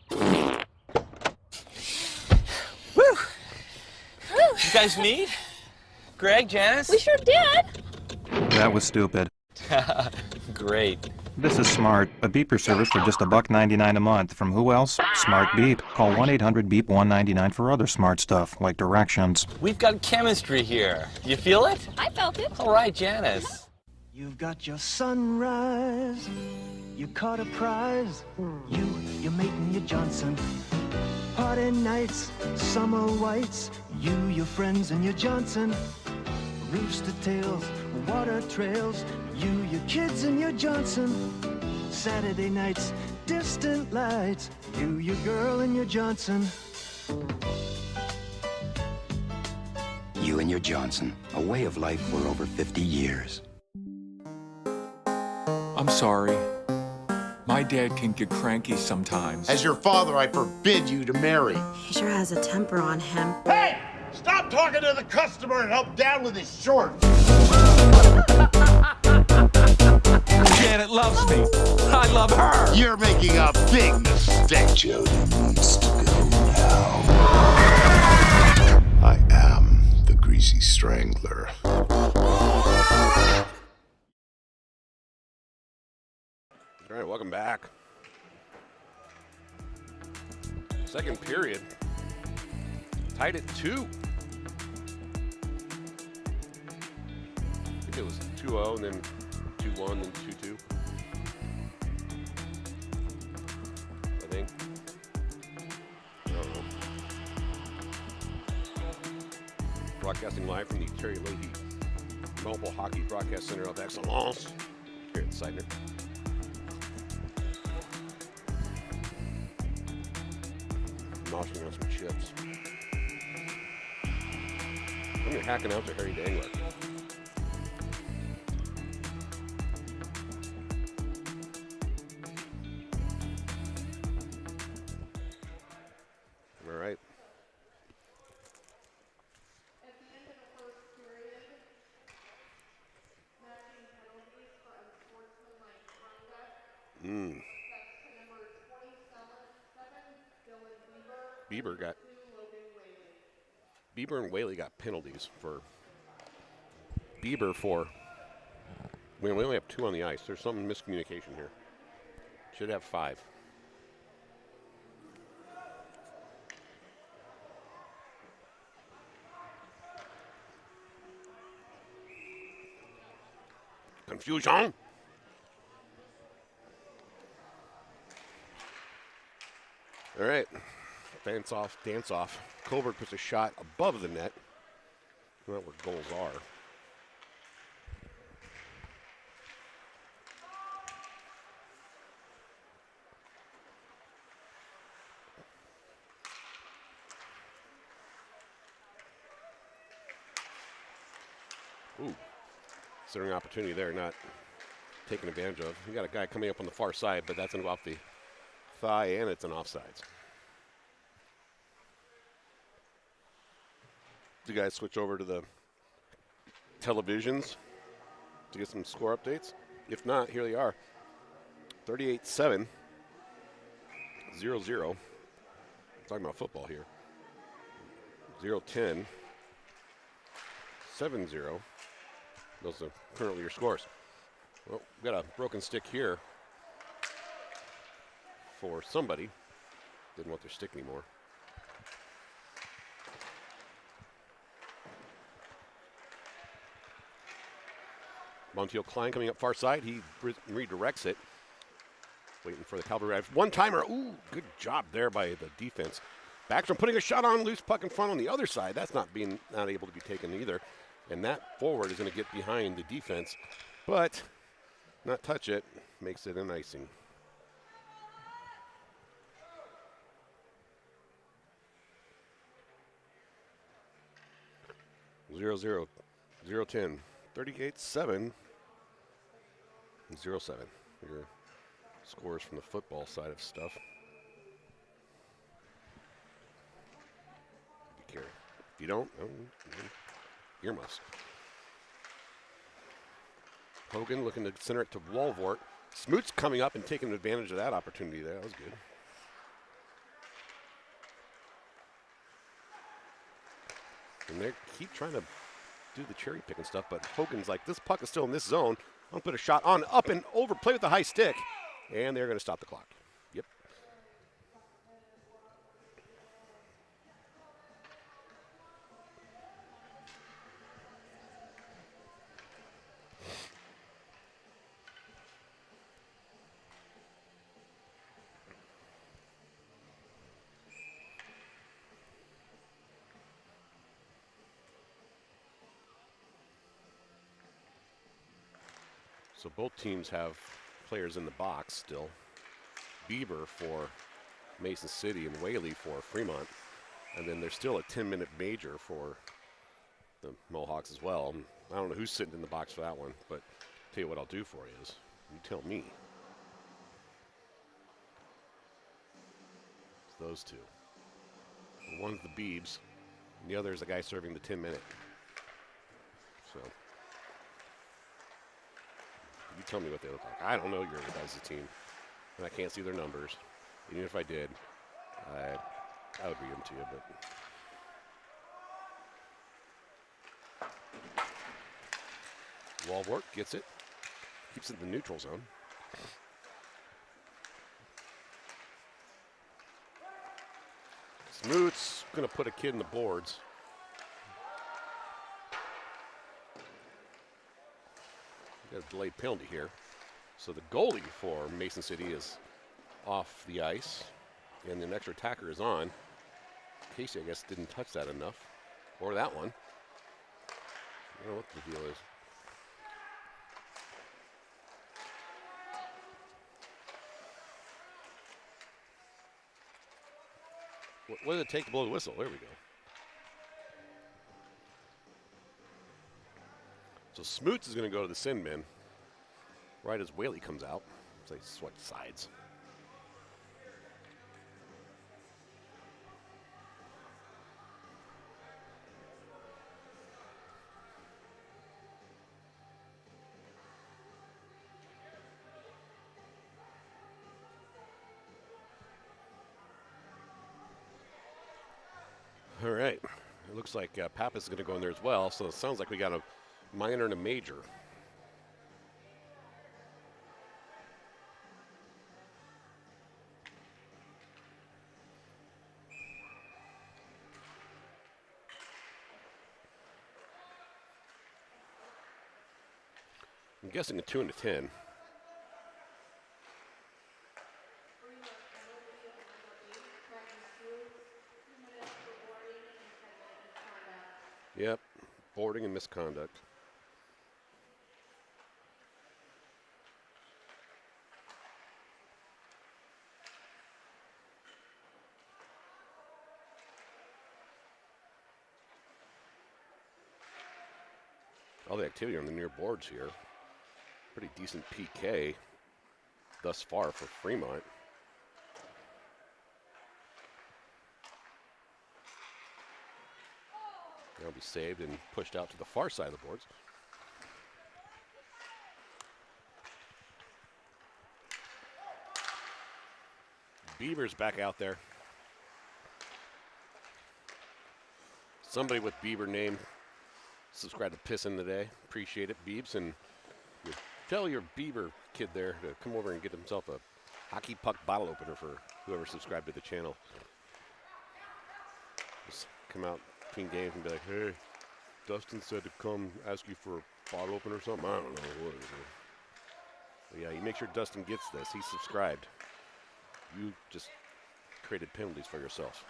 Woo! You guys meet? Greg, Janice? We sure did. That was stupid. Great. This is Smart, a beeper service for just $1.99 a month. From who else? Smart Beep. Call 1-800-BEEP-199 for other smart stuff, like directions. We've got chemistry here. You feel it? I felt it. All right, Janice. You've got your sunrise, you caught a prize, you're mating your Johnson. Party nights, summer whites, your friends and your Johnson. Rooster tails, water trails, your kids and your Johnson. Saturday nights, distant lights, your girl and your Johnson. You and your Johnson, a way of life for over 50 years. I'm sorry. My dad can get cranky sometimes. As your father, I forbid you to marry. He sure has a temper on him. Hey! Stop talking to the customer and help Dad with his shorts. Janet loves me. I love her. You're making a big mistake. Jody needs to go now. I am the Greasy Strangler. All right, welcome back. Second period. Tied at 2. I think it was 2-0 and then 2-1 then 2-2. I think. I don't know. Broadcasting live from the Terry Leahy Mobile Hockey Broadcast Center of Excellence here at Sidner. Moshing on some chips. I'm hacking out to Harry Dangler. All right. At the end of the first period, matching penalties for unsportsmanlike conduct. That's number 27, Dylan Bieber. Bieber and Whaley got penalties for Bieber for. We only have 2 on the ice. There's some miscommunication here. Should have 5. Confusion. All right. Dance off. Colbert puts a shot above the net. Not where goals are. Ooh. Considering opportunity there, not taken advantage of. You got a guy coming up on the far side, but that's off the thigh, and it's an offsides. You guys switch over to the televisions to get some score updates? If not, here they are. 38-7, 0-0. Talking about football here. 0-10, 7-0. Those are currently your scores. Well, we've got a broken stick here for somebody. Didn't want their stick anymore. Montiel Klein coming up far side. He redirects it. Waiting for the cavalry drive. One-timer. Ooh, good job there by the defense. Backstrom putting a shot on, loose puck in front on the other side. That's not able to be taken either. And that forward is going to get behind the defense, but not touch it. Makes it an icing. Zero, 10, 38-7, 0-7. Your scores from the football side of stuff. Be careful. If you don't, earmuffs. Hogan looking to center it to Walvort. Smoot's coming up and taking advantage of that opportunity there. That was good. And they keep trying to do the cherry picking stuff, but Hogan's like, this puck is still in this zone. I'm going to put a shot on, up and over, play with the high stick, and they're going to stop the clock. Yep. So both teams have players in the box still. Bieber for Mason City and Whaley for Fremont. And then there's still a 10-minute major for the Mohawks as well. I don't know who's sitting in the box for that one, but tell you what I'll do for you is, you tell me. It's those two. One's the Beebs, and the other is the guy serving the 10-minute. So you tell me what they look like. I don't know your guys' team, and I can't see their numbers. Even if I did, I would read them to you, but Walvort gets it, keeps it in the neutral zone. Smoot's going to put a kid in the boards. Got a delayed penalty here. So the goalie for Mason City is off the ice, and the extra attacker is on. Casey, I guess, didn't touch that enough, or that one. I don't know what the deal is. What did it take to blow the whistle? There we go. So Smoots is going to go to the sin bin right as Whaley comes out. So they switch sides. All right. It looks like Pappas is going to go in there as well. So it sounds like we got a minor and a major. I'm guessing a 2 and a 10. Yep, boarding and misconduct. All the activity on the near boards here. Pretty decent PK thus far for Fremont. That'll be saved and pushed out to the far side of the boards. Bieber's back out there. Somebody with Bieber name subscribe to Pissin' today. Appreciate it, Biebs. And you tell your Bieber kid there to come over and get himself a hockey puck bottle opener for whoever subscribed to the channel. Just come out between games and be like, hey, Dustin said to come ask you for a bottle opener or something. I don't know what it is. But yeah, you make sure Dustin gets this. He's subscribed. You just created penalties for yourself.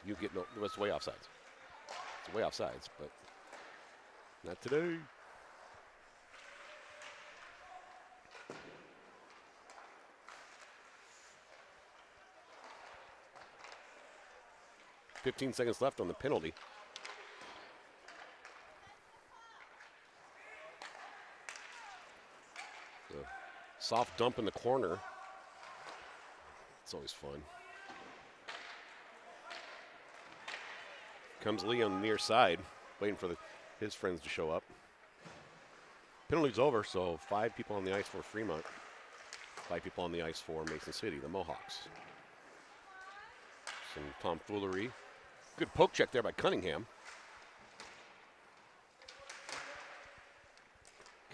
You get no, it's way offsides. It's way offsides, but not today. "15 seconds left on the penalty. So, soft dump in the corner. It's always fun. Comes Lee on the near side, waiting for his friends to show up. Penalty's over, so 5 people on the ice for Fremont. 5 people on the ice for Mason City, the Mohawks. Some tomfoolery. Good poke check there by Cunningham.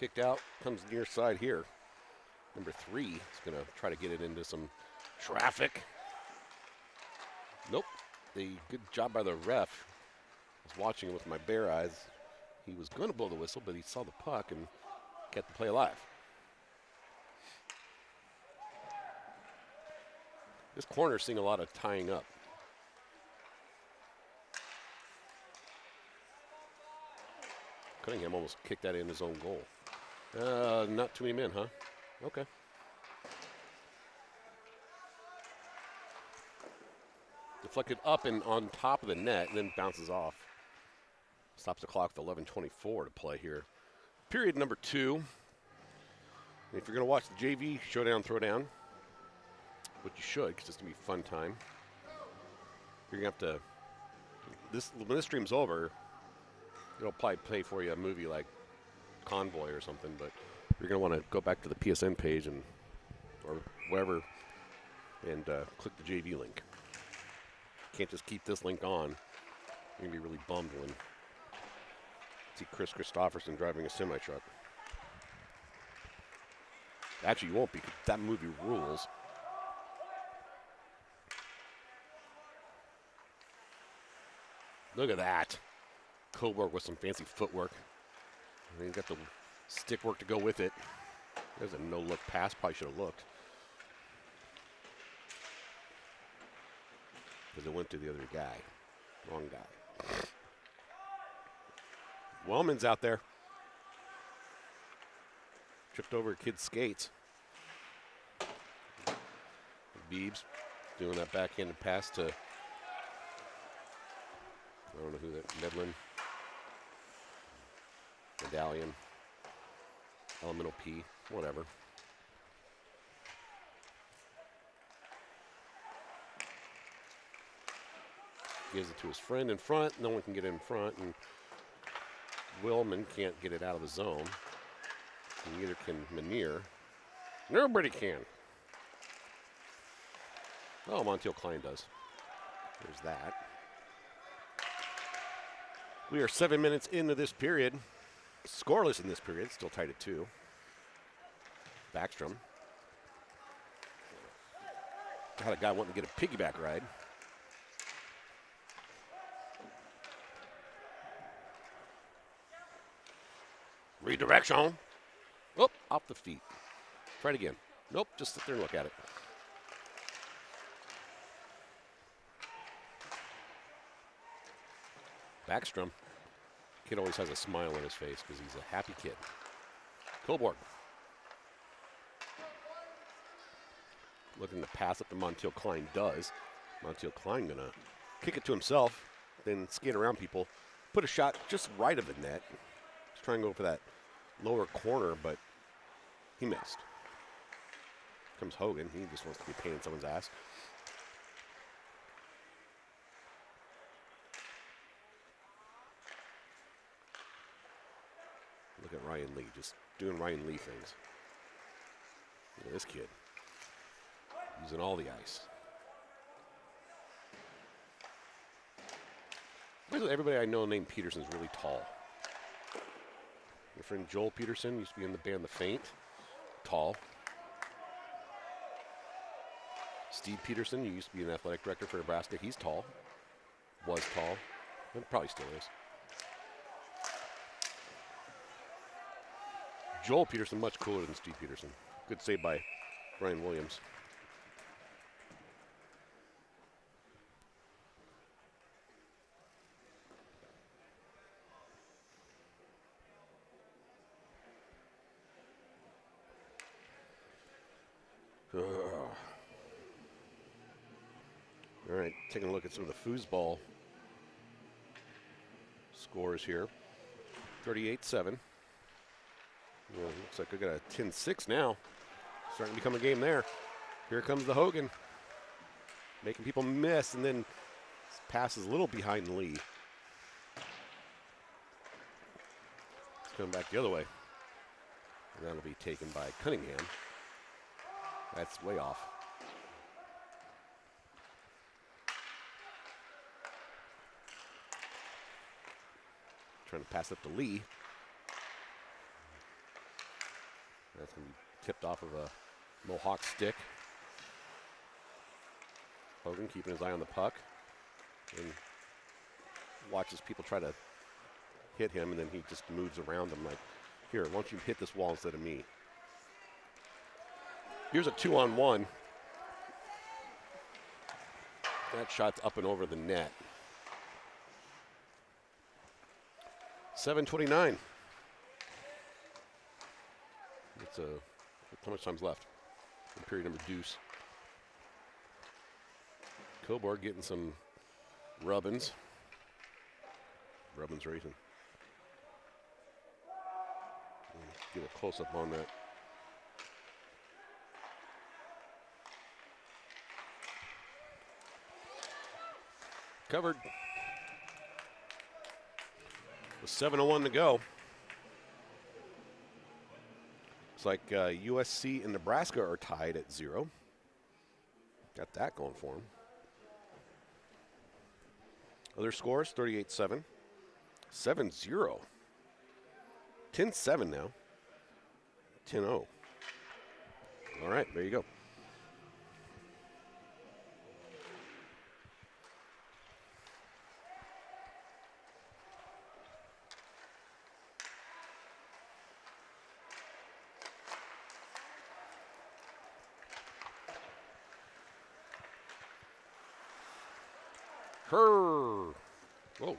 Kicked out, comes near side here. Number 3 is going to try to get it into some traffic. Nope. The good job by the ref. I was watching it with my bare eyes. He was going to blow the whistle, but he saw the puck and kept the play alive. This corner's seeing a lot of tying up. Cunningham almost kicked that in his own goal. Not too many men, huh? Okay. Deflected up and on top of the net, and then bounces off. Stops the clock with 11:24 to play here. Period number 2. And if you're going to watch the JV Showdown Throwdown, which you should, because it's going to be a fun time, you're going to have to, when this stream's over, it'll probably play for you a movie like Convoy or something, but you're going to want to go back to the PSN page and or wherever and click the JV link. Can't just keep this link on. You're going to be really bummed when you see Chris Christopherson driving a semi-truck. Actually, you won't, because that movie rules. Look at that. Coburg with some fancy footwork. And he's got the stick work to go with it. There's a no-look pass. Probably should have looked. Because it went to the other guy. Wrong guy. Wellman's out there. Tripped over a kid's skates. Beebs doing that backhanded pass to, I don't know who that, Medlin. Medallion. Elemental P, whatever. Gives it to his friend in front. No one can get it in front, and Willman can't get it out of the zone. And neither can Manier. Nobody can. Oh, Montiel Klein does. There's that. We are 7 minutes into this period. Scoreless in this period. Still tied at 2. Backstrom. Had a guy wanting to get a piggyback ride. Redirection. Oh, off the feet. Try it again. Nope, just sit there and look at it. Backstrom. Kid always has a smile on his face because he's a happy kid. Coburg. Looking to pass up to Montiel Klein does. Montiel Klein gonna kick it to himself, then skate around people. Put a shot just right of the net. He's trying to go for that lower corner, but he missed. Comes Hogan. He just wants to be a pain in someone's ass. Look at Ryan Lee, just doing Ryan Lee things. Look at this kid. Using all the ice. Basically, everybody I know named Peterson is really tall. My friend Joel Peterson used to be in the band The Faint. Tall. Steve Peterson, who used to be an athletic director for Nebraska. He's tall. Was tall. And probably still is. Joel Peterson, much cooler than Steve Peterson. Good save by Brian Williams. All right, taking a look at some of the foosball scores here. 38-7. Well, looks like we got a 10-6 now. Starting to become a game there. Here comes the Hogan. Making people miss, and then passes a little behind Lee. It's coming back the other way. And that'll be taken by Cunningham. That's way off. Trying to pass up to Lee. That's going to be tipped off of a Mohawk stick. Hogan keeping his eye on the puck. And watches people try to hit him, and then he just moves around them like, here, why don't you hit this wall instead of me? Here's a 2-on-1. That shot's up and over the net. 7:29. It's how much time's left? In period number deuce. Coburg getting some rubbins. Rubbins racing. Get a close up on that. Covered. With 7:01 to go. It's like USC and Nebraska are tied at 0. Got that going for them. Other scores, 38-7. 7-0. 10-7 now. 10-0. All right, there you go. Whoa.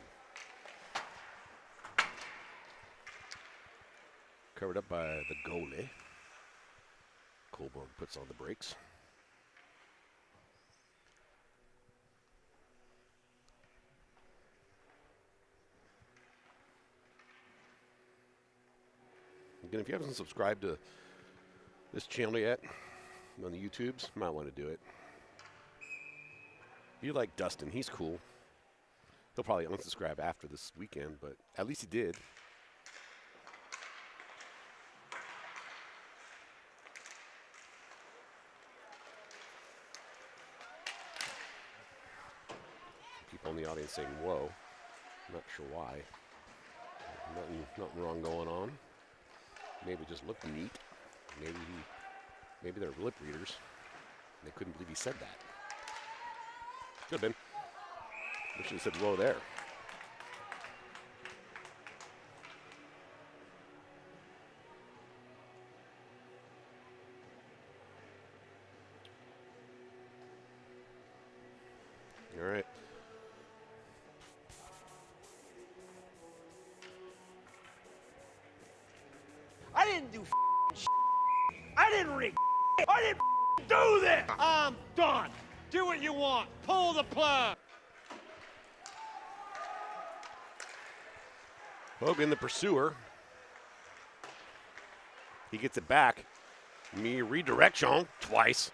Covered up by the goalie. Coburg puts on the brakes. Again, if you haven't subscribed to this channel yet on the YouTubes, you might want to do it. You like Dustin, he's cool. He'll probably unsubscribe after this weekend, but at least he did. People in the audience saying, whoa. I'm not sure why. Nothing wrong going on. Maybe it just looked neat. Maybe they're lip readers. They couldn't believe he said that. Could have been. I should have said whoa there. All right. I didn't do shit. I didn't rig. I didn't do this. I'm done. Do what you want. Pull the plug. Hogan, the pursuer. He gets it back. Me redirection twice.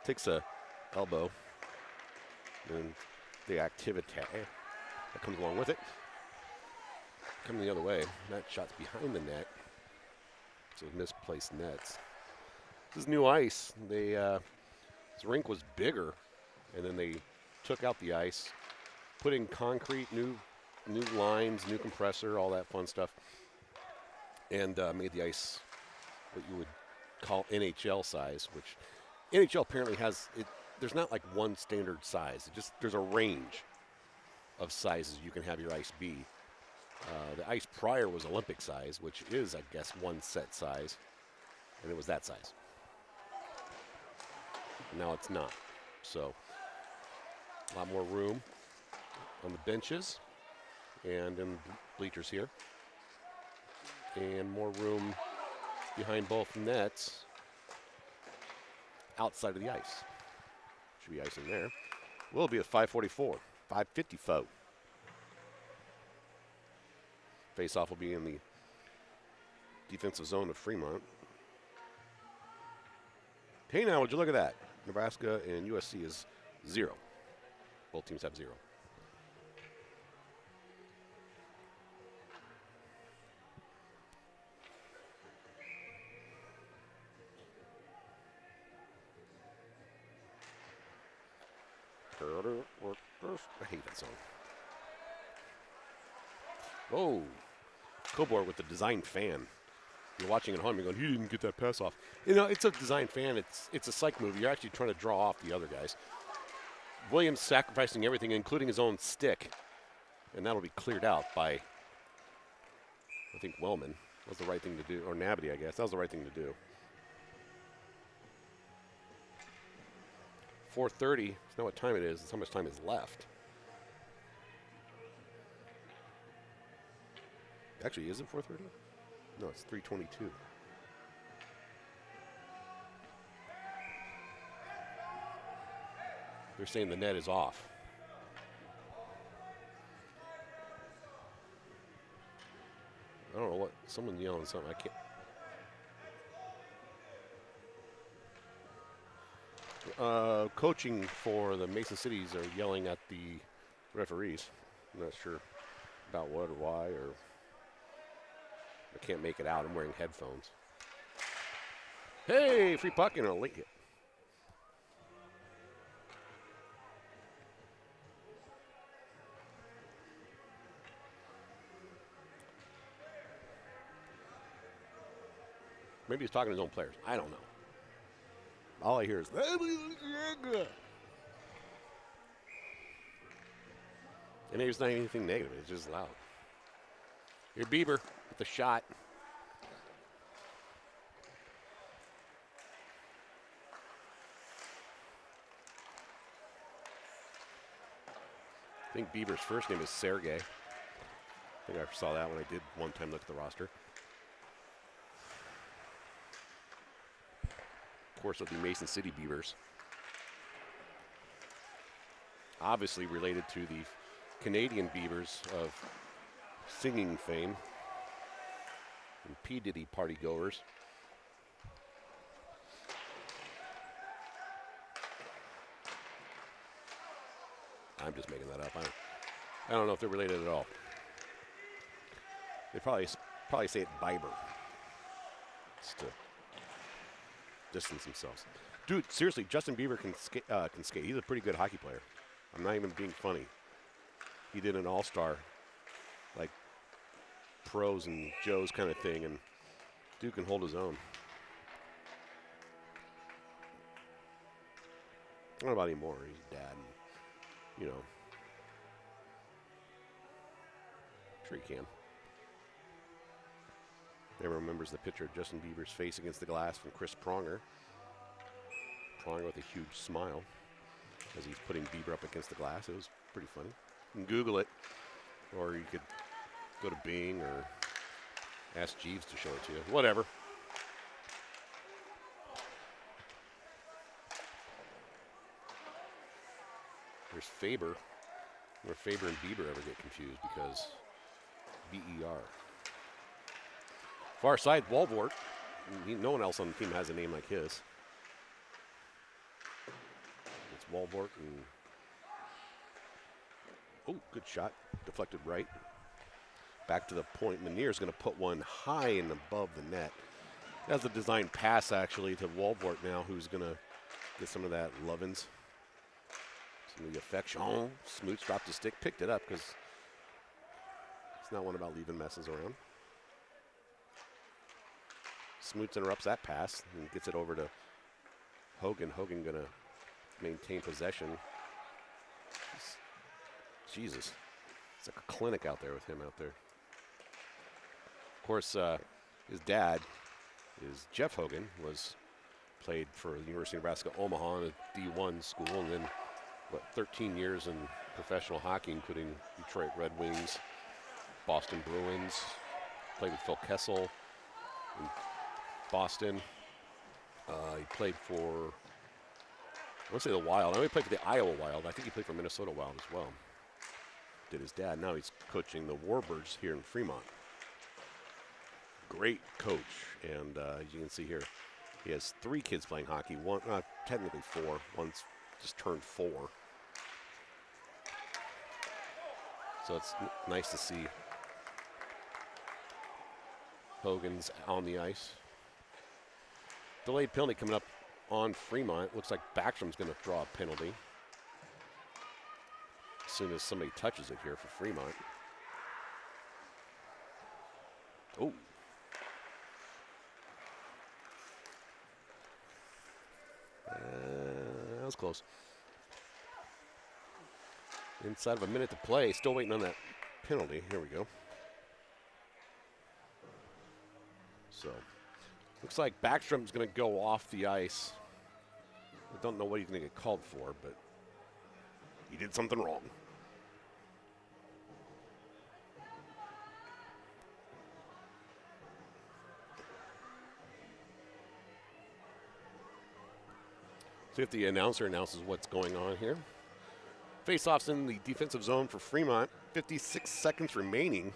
Takes a elbow. And the activity that comes along with it. Coming the other way. That shot's behind the net. So misplaced nets. This is new ice. This rink was bigger, and then they took out the ice, put in concrete, new lines, new compressor, all that fun stuff, and made the ice what you would call NHL size, which NHL apparently has it. There's not like one standard size. There's a range of sizes you can have your ice be. The ice prior was Olympic size, which is, I guess, one set size, and it was that size. Now it's not. So a lot more room on the benches and in bleachers here. And more room behind both nets outside of the ice. Should be ice in there. Will be at 5:44, 5:54. Face-off will be in the defensive zone of Fremont. Hey, now, would you look at that? Nebraska and USC is 0. Both teams have 0. I hate that song. Oh, Coboard with the design fan. You're watching at home, you're going, he didn't get that pass off. You know, it's a design fan. It's a psych movie. You're actually trying to draw off the other guys. Williams sacrificing everything, including his own stick. And that'll be cleared out by, I think, Wellman. Was the right thing to do. Or Nabity, I guess. That was the right thing to do. 4:30. It's not what time it is. It's how much time is left. Actually, is it 4:30? No, it's 3:22. They're saying the net is off. I don't know what. Someone yelling something. I can't. Coaching for the Mason Cities are yelling at the referees. I'm not sure about what or why, or I can't make it out. I'm wearing headphones. Hey, free puck and a late hit. Maybe he's talking to his own players. I don't know. All I hear is. And maybe it's not anything negative. It's just loud. Here, Bieber with the shot. I think Bieber's first name is Sergey. I think I saw that when I did one time look at the roster. Of course, with the Mason City Beavers. Obviously related to the Canadian Beavers of singing fame and P. Diddy party goers. I'm just making that up. I don't know if they're related at all. They probably say it Biber. Just to distance themselves. Dude, seriously, Justin Bieber can skate. He's a pretty good hockey player. I'm not even being funny. He did an all-star, like pros and Joes kind of thing, and dude can hold his own. I don't know about anymore. He's dad, and, you know. I'm sure he can. Everyone remembers the picture of Justin Bieber's face against the glass from Chris Pronger. Pronger with a huge smile as he's putting Bieber up against the glass. It was pretty funny. You can Google it, or you could go to Bing or ask Jeeves to show it to you. Whatever. There's Faber, where Faber and Bieber ever get confused because B-E-R. Far side, Walvort. No one else on the team has a name like his. It's Walvort and... Oh, good shot. Deflected right. Back to the point. Meniere's going to put one high and above the net. That's a design pass, actually, to Walvort now, who's going to get some of that Lovins. Some of the affection. Smoots dropped his stick, picked it up because it's not one about leaving messes around. Smoots interrupts that pass and gets it over to Hogan. Hogan going to maintain possession. Jesus. It's like a clinic out there with him out there. Of course, his dad is Jeff Hogan, played for the University of Nebraska Omaha in a D1 school, and then, 13 years in professional hockey, including Detroit Red Wings, Boston Bruins, played with Phil Kessel in Boston. He played for, I want to say the Wild. I know he played for the Iowa Wild. I think he played for Minnesota Wild as well. Did his dad. Now he's coaching the Warbirds here in Fremont. Great coach. And as you can see here, he has 3 kids playing hockey. One, technically 4. One's just turned 4. So it's nice to see Hogan's on the ice. Delayed penalty coming up on Fremont. Looks like Backstrom's going to draw a penalty. soon as somebody touches it here for Fremont. Oh. That was close. Inside of a minute to play. Still waiting on that penalty. Here we go. So, looks like Backstrom's going to go off the ice. I don't know what he's going to get called for, but he did something wrong. See if the announcer announces what's going on here. Face-offs in the defensive zone for Fremont. 56 seconds remaining.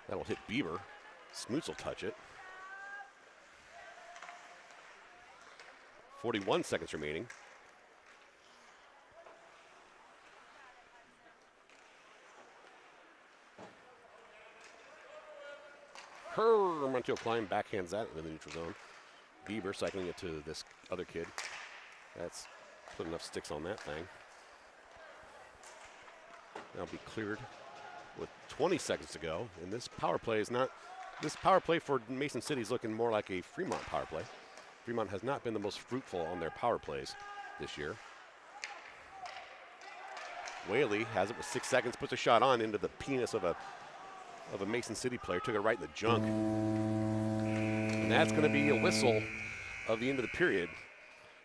That'll hit Bieber. Smoots will touch it. 41 seconds remaining. Montiel Klein backhands that into the neutral zone. Bieber cycling it to this other kid. That's put enough sticks on that thing. That'll be cleared with 20 seconds to go. And this power play is not, this power play for Mason City is looking more like a Fremont power play. Fremont has not been the most fruitful on their power plays this year. Whaley has it with 6 seconds, puts a shot on into the penis of a Mason City player, took it right in the junk. And that's going to be a whistle of the end of the period.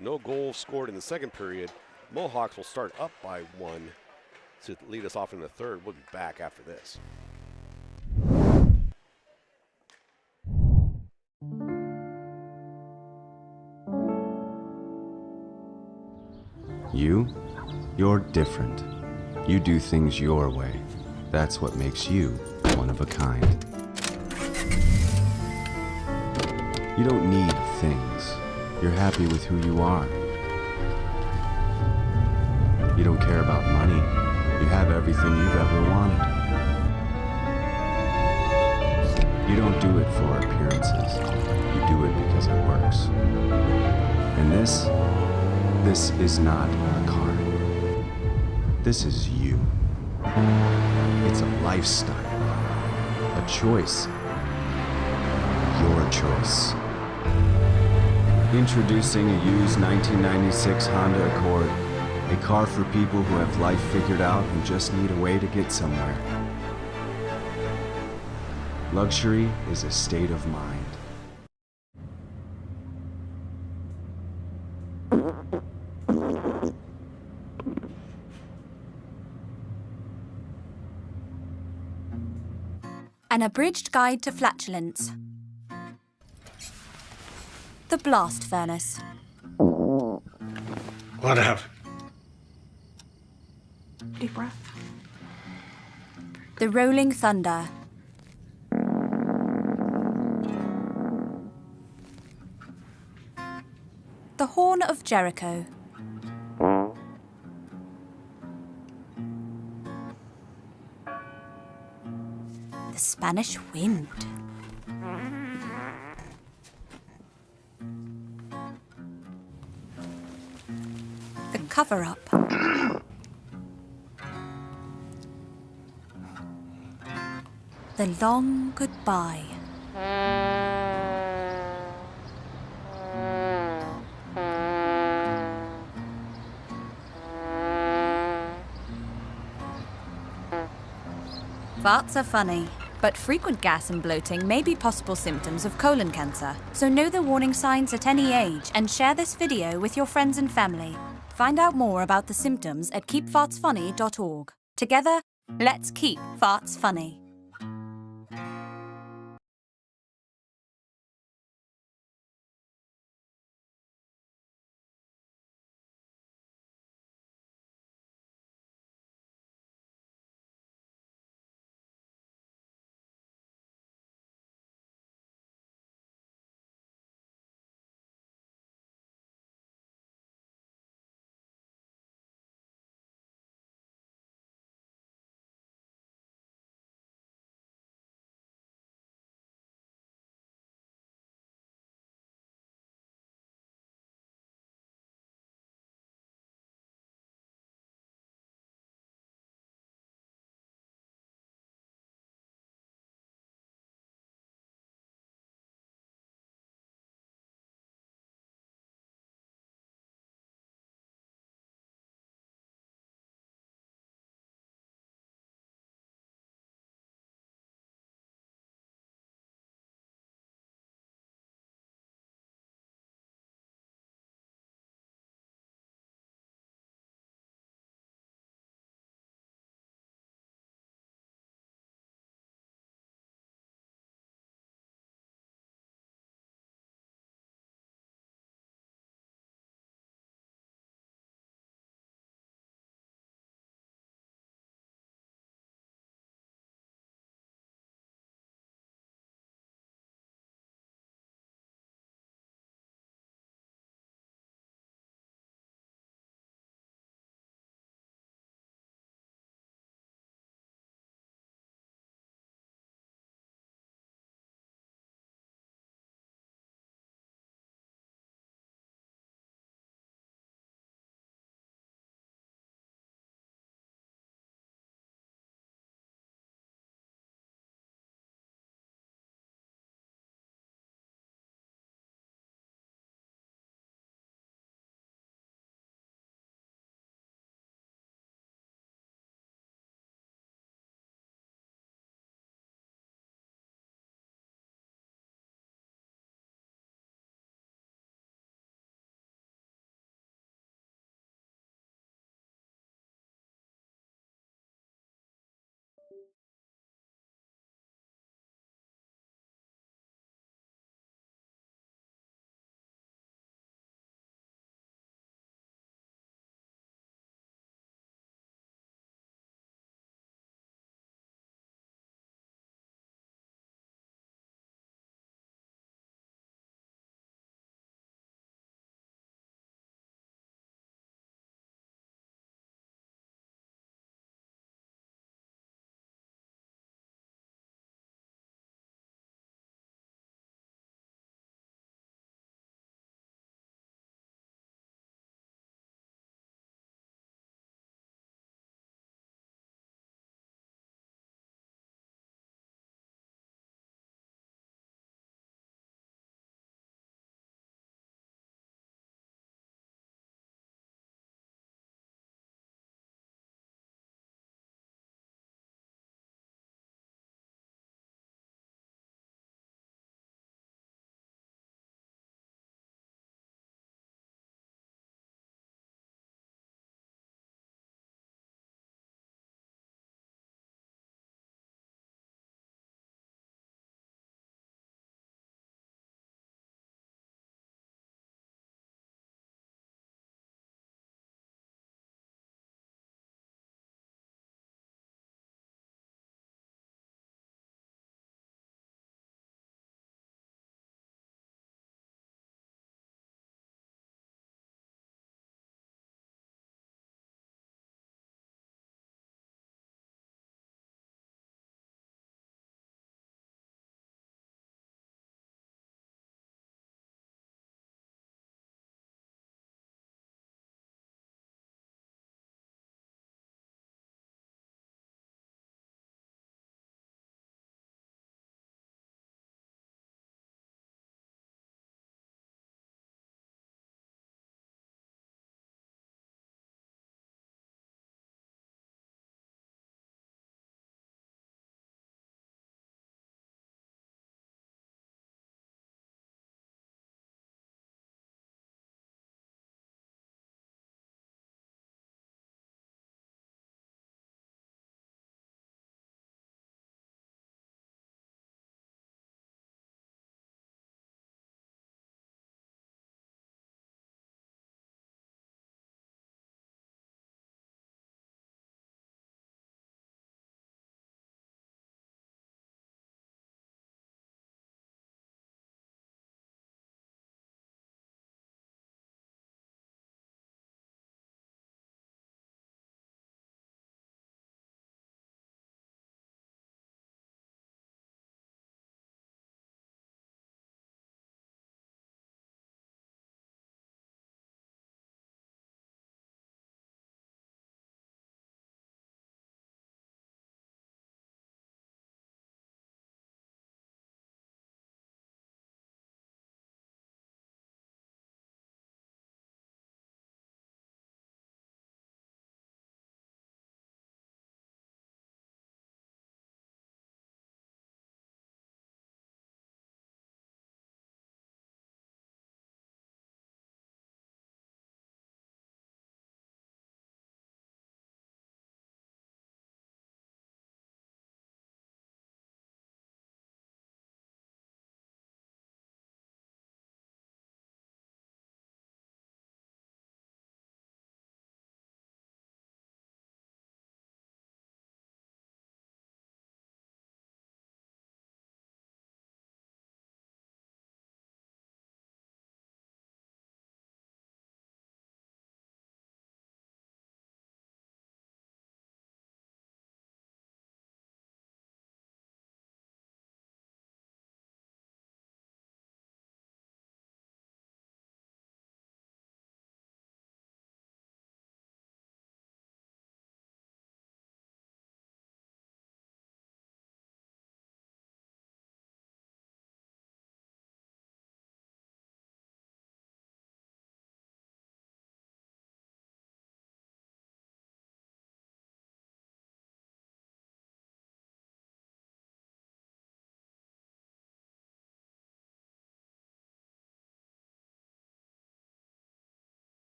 No goals scored in the second period. Mohawks will start up by 1 to lead us off in the third. We'll be back after this. You're different. You do things your way. That's what makes you one of a kind. You don't need things. You're happy with who you are. You don't care about money. You have everything you've ever wanted. You don't do it for appearances. You do it because it works. And this is not a card. This is you. It's a lifestyle. A choice. Your choice. Introducing a used 1996 Honda Accord. A car for people who have life figured out and just need a way to get somewhere. Luxury is a state of mind. An abridged guide to flatulence. The blast furnace. What happened? Deep breath. The rolling thunder. The horn of Jericho. The Spanish wind. The cover-up. The long goodbye. Farts are funny, but frequent gas and bloating may be possible symptoms of colon cancer. So know the warning signs at any age and share this video with your friends and family. Find out more about the symptoms at keepfartsfunny.org. Together, let's keep farts funny.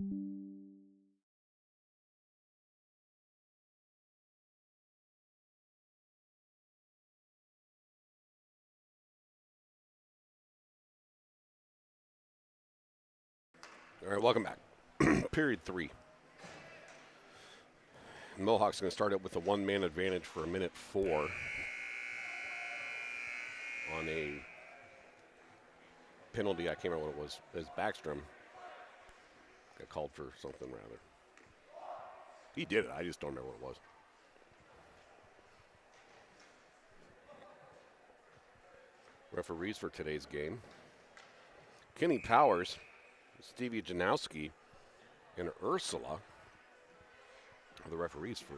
All right, welcome back. Period 3. Mohawks going to start up with a one-man advantage for a minute 4 on a penalty. I can't remember what it was. As Backstrom got called for something rather. He did it. I just don't remember what it was. Referees for today's game: Kenny Powers, Stevie Janowski, and Ursula are the referees for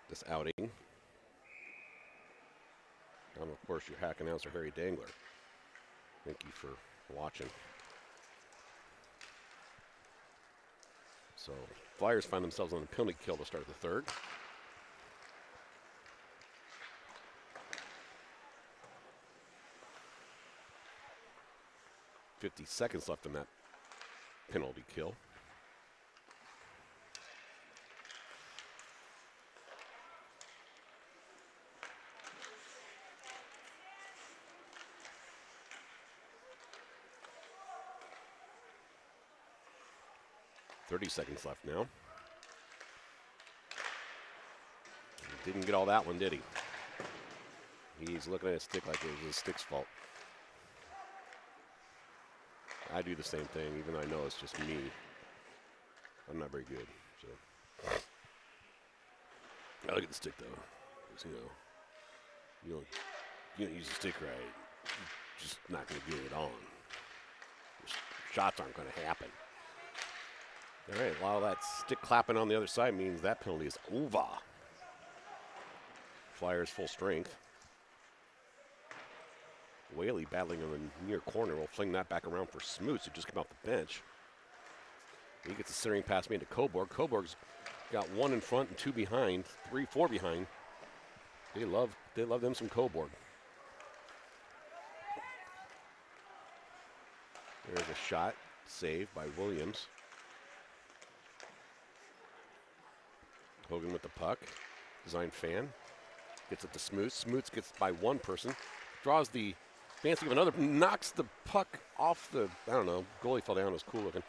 this outing. And of course, your hack announcer, Harry Dangler. Thank you for watching. So, Flyers find themselves on a penalty kill to start the third. .50 seconds left in that penalty kill. .30 seconds left now. Didn't get all that one, did he? He's looking at his stick like it was his stick's fault. I do the same thing, even though I know it's just me. I'm not very good, so. I look at the stick, though. 'Cause, you don't use the stick right, you're just not going to get it on. Shots aren't going to happen. All right, while that stick clapping on the other side means that penalty is over. Flyers full strength. Whaley battling in the near corner will fling that back around for Smoots, who just came off the bench. He gets a centering pass made to Coburg. Coburg's got 1 in front and 2 behind, 3, 4 behind. They love them some Coburg. There's a shot saved by Williams. Hogan with the puck. Design fan. Gets it to Smoots. Smoots gets by one person. Draws the fancy of another. Knocks the puck off the, I don't know, goalie fell down. It was cool looking.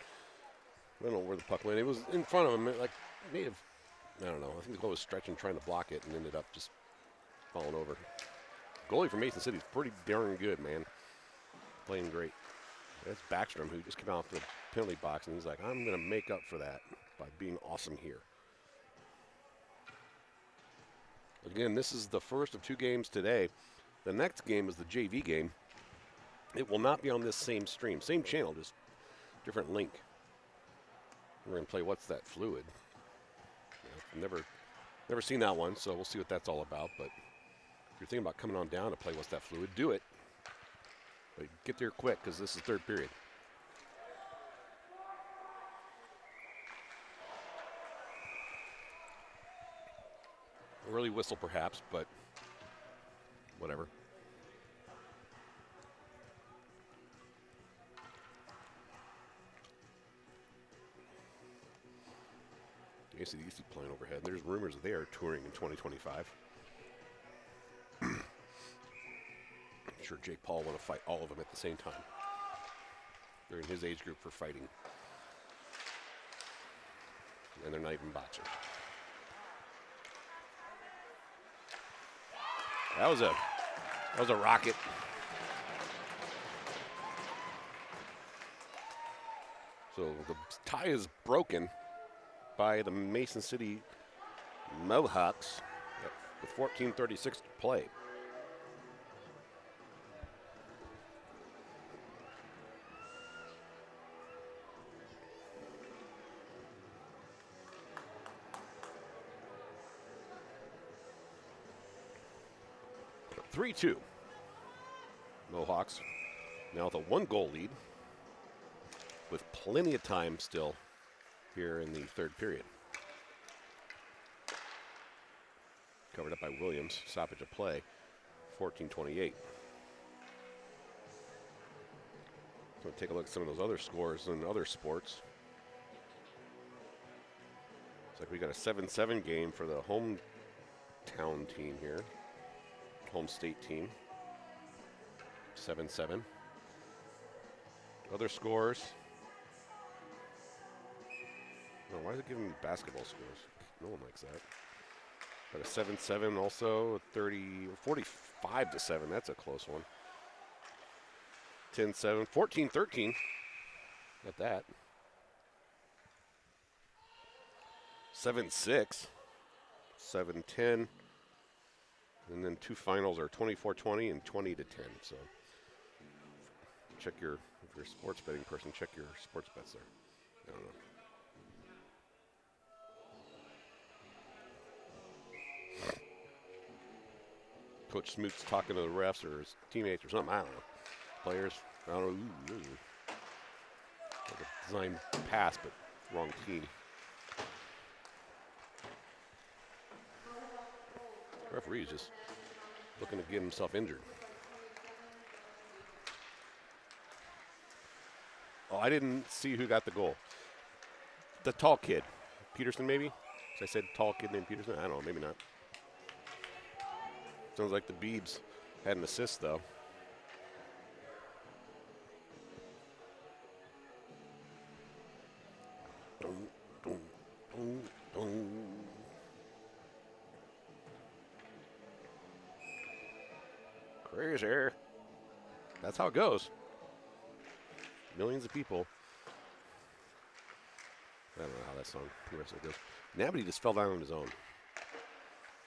I don't know where the puck went. It was in front of him. It, like, may have, I don't know. I think the goalie was stretching, trying to block it, and ended up just falling over. Goalie from Mason City is pretty darn good, man. Playing great. That's Backstrom, who just came out the penalty box, and he's like, I'm going to make up for that by being awesome here. Again, this is the first of 2 games today. The next game is the JV game. It will not be on this same stream. Same channel, just different link. We're going to play What's That Fluid? Never seen that one, so we'll see what that's all about. But if you're thinking about coming on down to play What's That Fluid, do it. But get there quick, because this is third period. Early whistle, perhaps, but whatever. AC/DC playing overhead. There's rumors they are touring in 2025. I'm sure Jake Paul want to fight all of them at the same time. They're in his age group for fighting. And they're not even boxers. That was a rocket. So the tie is broken by the Mason City Mohawks with 14:36 to play. (3-2). Mohawks now with a 1-goal lead with plenty of time still here in the third period. Covered up by Williams. Stoppage of play. 14:28. So take a look at some of those other scores in other sports. Like we got a 7-7 game for the hometown team here. Home state team. 7-7. Other scores. No, why is it giving me basketball scores? No one likes that. Got a 7-7 also, 45-7. That's a close one. 10-7, 14-13. Got that. 7-6, 7-10. And then two finals are 24-20 and 20-10. So check your, if you're a sports betting person, check your sports bets there. I don't know. Coach Smoot's talking to the refs or his teammates or something. I don't know. Players, I don't know. Ooh. Like a design pass, but wrong team. The referee's just looking to get himself injured. Oh, I didn't see who got the goal. The tall kid. Peterson, maybe? So I said tall kid named Peterson? I don't know, maybe not. Sounds like the Beebs had an assist, though. Crazy. That's how it goes. Millions of people. I don't know how that song progressively goes. Nabby just fell down on his own.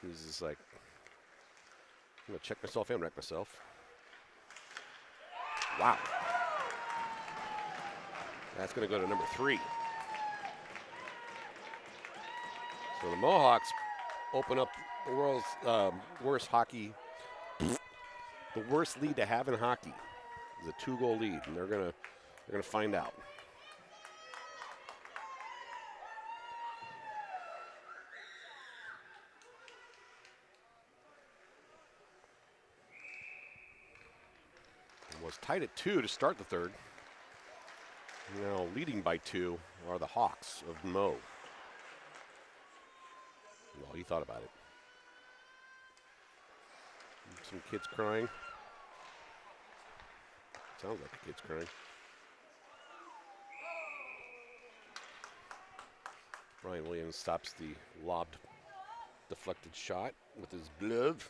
He was just like, I'm going to check myself and wreck myself. Wow. That's going to go to number 3. So the Mohawks open up the world's worst hockey, the worst lead to have in hockey is a 2-goal lead, and they're gonna find out. It was tied at 2 to start the third. Now leading by 2 are the Hawks of Mo. Well, he thought about it. Some kids crying. Sounds like a kid's crying. Ryan Williams stops the lobbed, deflected shot with his glove.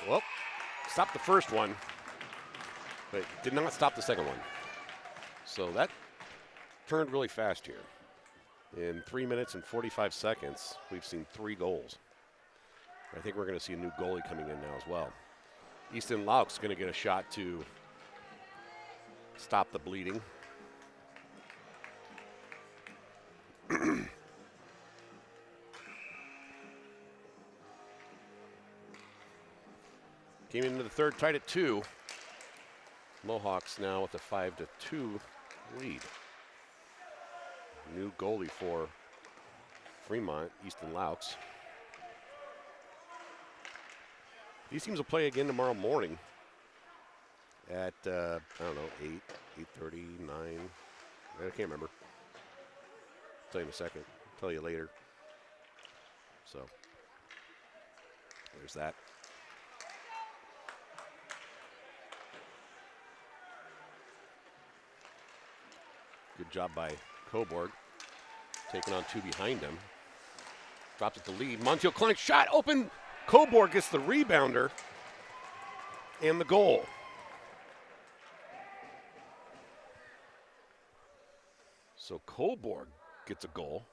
Well, stopped the first one, but did not stop the second one. So that turned really fast here. In 3 minutes and 45 seconds, we've seen 3 goals. I think we're going to see a new goalie coming in now as well. Easton Lauk's going to get a shot to stop the bleeding. Came into the third tied at 2. Mohawks now with a 5-2 lead. New goalie for Fremont, Easton Laux. These teams will play again tomorrow morning at, I don't know, 8, 8:30, 9. I can't remember. I'll tell you in a second. I'll tell you later. So, there's that. Good job by Coburg, taking on 2 behind him. Drops it to lead. Montiel Klein shot open. Coburg gets the rebounder and the goal. So Coburg gets a goal.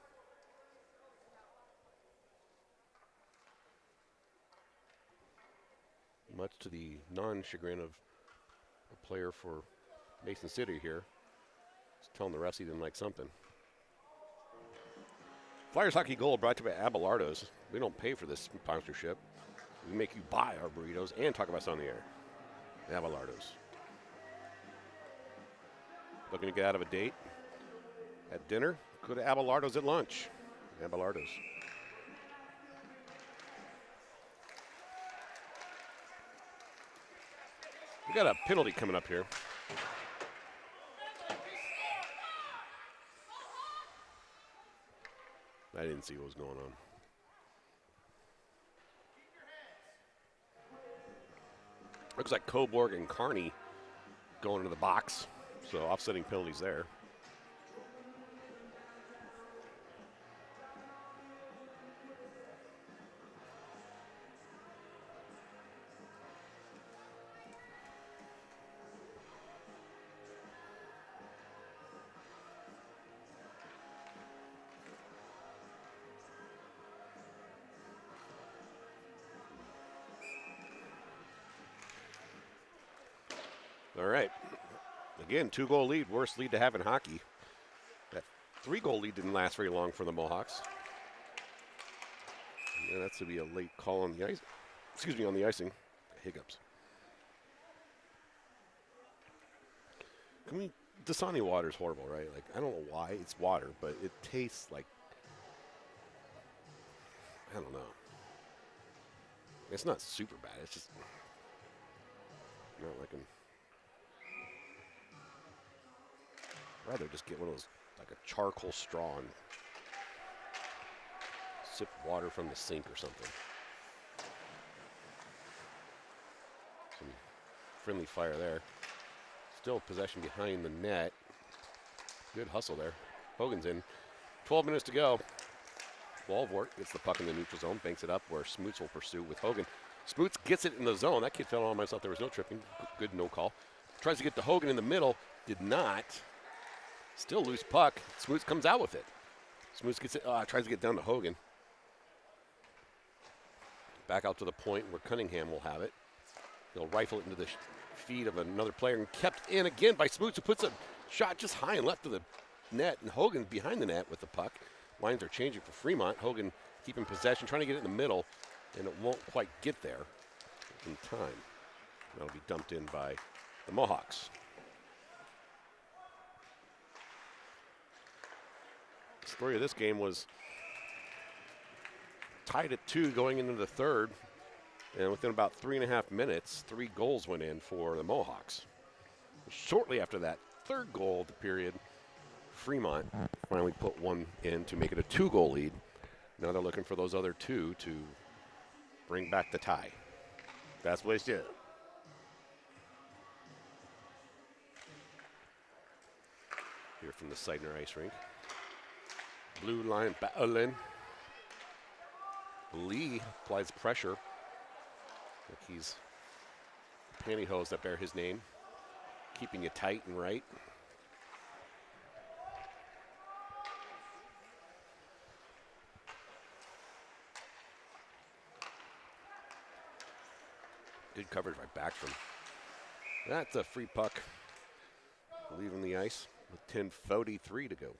Much to the non-chagrin of a player for Mason City here. Telling the refs he didn't like something. Flyers Hockey Gold brought to you by Abelardo's. We don't pay for this sponsorship. We make you buy our burritos and talk about us on the air. Abelardo's. Looking to get out of a date? at dinner, go to Abelardo's at lunch. Abelardo's. We got a penalty coming up here. I didn't see what was going on. Looks like Coburg and Carney going into the box, so offsetting penalties there. All right. Again, 2-goal lead, worst lead to have in hockey. That 3-goal lead didn't last very long for the Mohawks. Yeah, that's to be a late call on the ice. Excuse me, on the icing. Hiccups. Dasani water is horrible, right? Like, I don't know why it's water, but it tastes like, I don't know. It's not super bad. It's just not like I'm. Rather just get one of those, like a charcoal straw and sip water from the sink or something. Some friendly fire there. Still possession behind the net. Good hustle there. Hogan's in. 12 minutes to go. Walvort gets the puck in the neutral zone, banks it up where Smoots will pursue with Hogan. Smoots gets it in the zone. That kid fell on myself. There was no tripping. Good no call. Tries to get to Hogan in the middle. Did not. Still loose puck. Smoots comes out with it. Smoots gets it. Tries to get down to Hogan. Back out to the point where Cunningham will have it. He'll rifle it into the feet of another player and kept in again by Smoots, who puts a shot just high and left of the net. And Hogan behind the net with the puck. Lines are changing for Fremont. Hogan keeping possession, trying to get it in the middle, and it won't quite get there in time. That'll be dumped in by the Mohawks. The story of this game was tied at 2 going into the third, and within about 3.5 minutes, 3 goals went in for the Mohawks. Shortly after that third goal of the period, Fremont finally put one in to make it a 2-goal lead. Now they're looking for those other 2 to bring back the tie. That's what it's did. Here from the Seidner Ice Rink. Blue line battling. Lee applies pressure. Like he's pantyhose that bear his name. Keeping you tight and right. Good coverage by Backstrom. That's a free puck. Leaving the ice with 10:43 to go.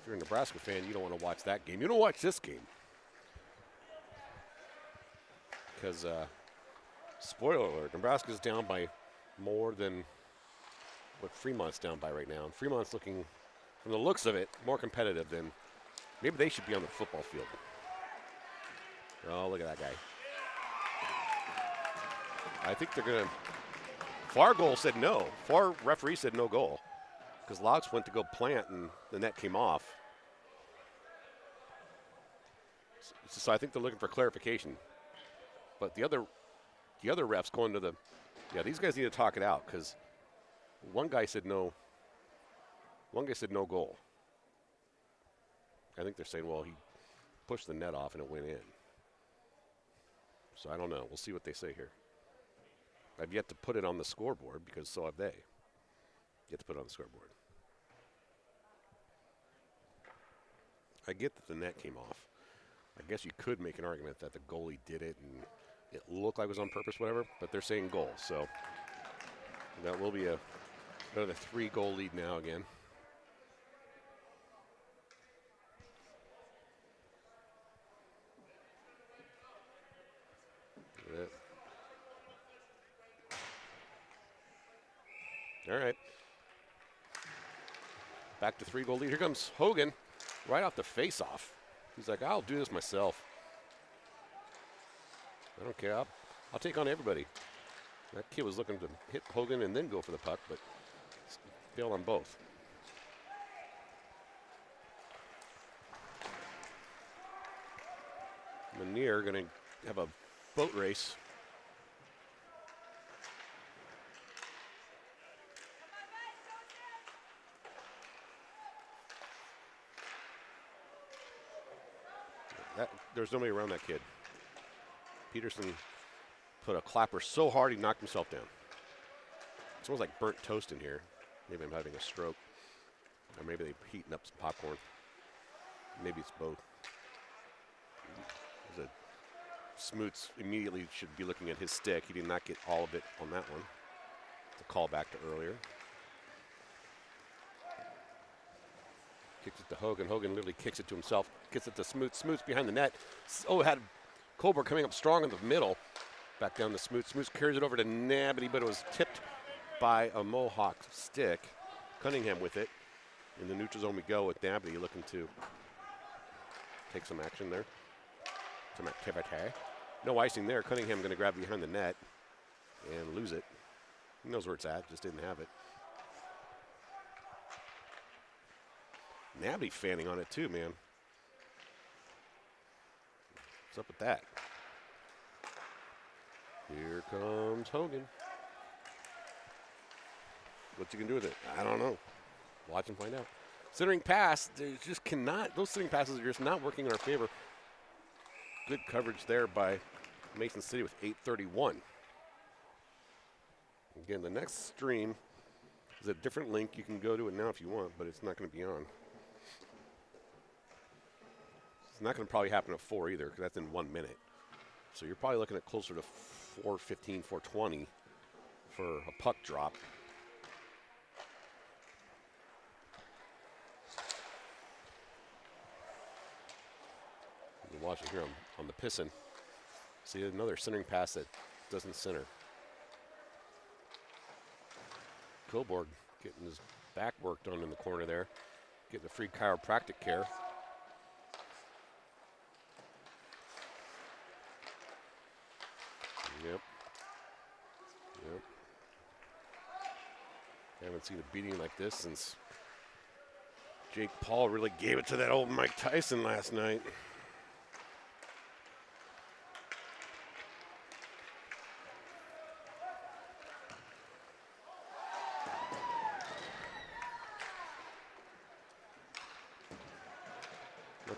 If you're a Nebraska fan, you don't want to watch that game. You don't watch this game. Because, spoiler alert, Nebraska's down by more than what Fremont's down by right now. And Fremont's looking, from the looks of it, more competitive than, maybe they should be on the football field. Oh, look at that guy. I think they're going to, Far goal said no. Far referee said no goal. Because Laux went to go plant and the net came off. So I think they're looking for clarification. But the other refs going to the, yeah, these guys need to talk it out because one guy said no. One guy said no goal. I think they're saying, well, he pushed the net off and it went in. So I don't know. We'll see what they say here. I've yet to put it on the scoreboard because so have they. Yet to put it on the scoreboard. I get that the net came off. I guess you could make an argument that the goalie did it and it looked like it was on purpose, whatever, but they're saying goal. So that will be another 3-goal lead now again. All right. Back to 3-goal lead. Here comes Hogan right off the face-off. He's like, I'll do this myself. I don't care. I'll take on everybody. That kid was looking to hit Hogan and then go for the puck, but failed on both. Manier going to have a boat race. There's nobody around that kid. Peterson put a clapper so hard he knocked himself down. It smells like burnt toast in here. Maybe I'm having a stroke. Or maybe they're heating up some popcorn. Maybe it's both. Smoots immediately should be looking at his stick. He did not get all of it on that one. It's a call back to earlier. Kicks it to Hogan. Hogan literally kicks it to himself. Gets it to Smoots. Smoots behind the net. Oh, had Colbert coming up strong in the middle. Back down to Smoots. Smoots carries it over to Nabity, but it was tipped by a Mohawk stick. Cunningham with it. In the neutral zone we go with Nabity looking to take some action there. Some activity. No icing there. Cunningham going to grab behind the net and lose it. He knows where it's at, just didn't have it. Nabby fanning on it too, man. What's up with that? Here comes Hogan. What's he gonna do with it? I don't know. Watch and find out. Centering pass, they just cannot, those centering passes are just not working in our favor. Good coverage there by Mason City with 8:31. Again, the next stream is a different link. You can go to it now if you want, but it's not going to be on. It's not going to probably happen at 4 either, because that's in 1 minute. So you're probably looking at closer to 4:15, 4:20 for a puck drop. You're watching here on the piston. See another centering pass that doesn't center. Coburg getting his back worked on in the corner there. Getting the free chiropractic care. Yep. Haven't seen a beating like this since Jake Paul really gave it to that old Mike Tyson last night.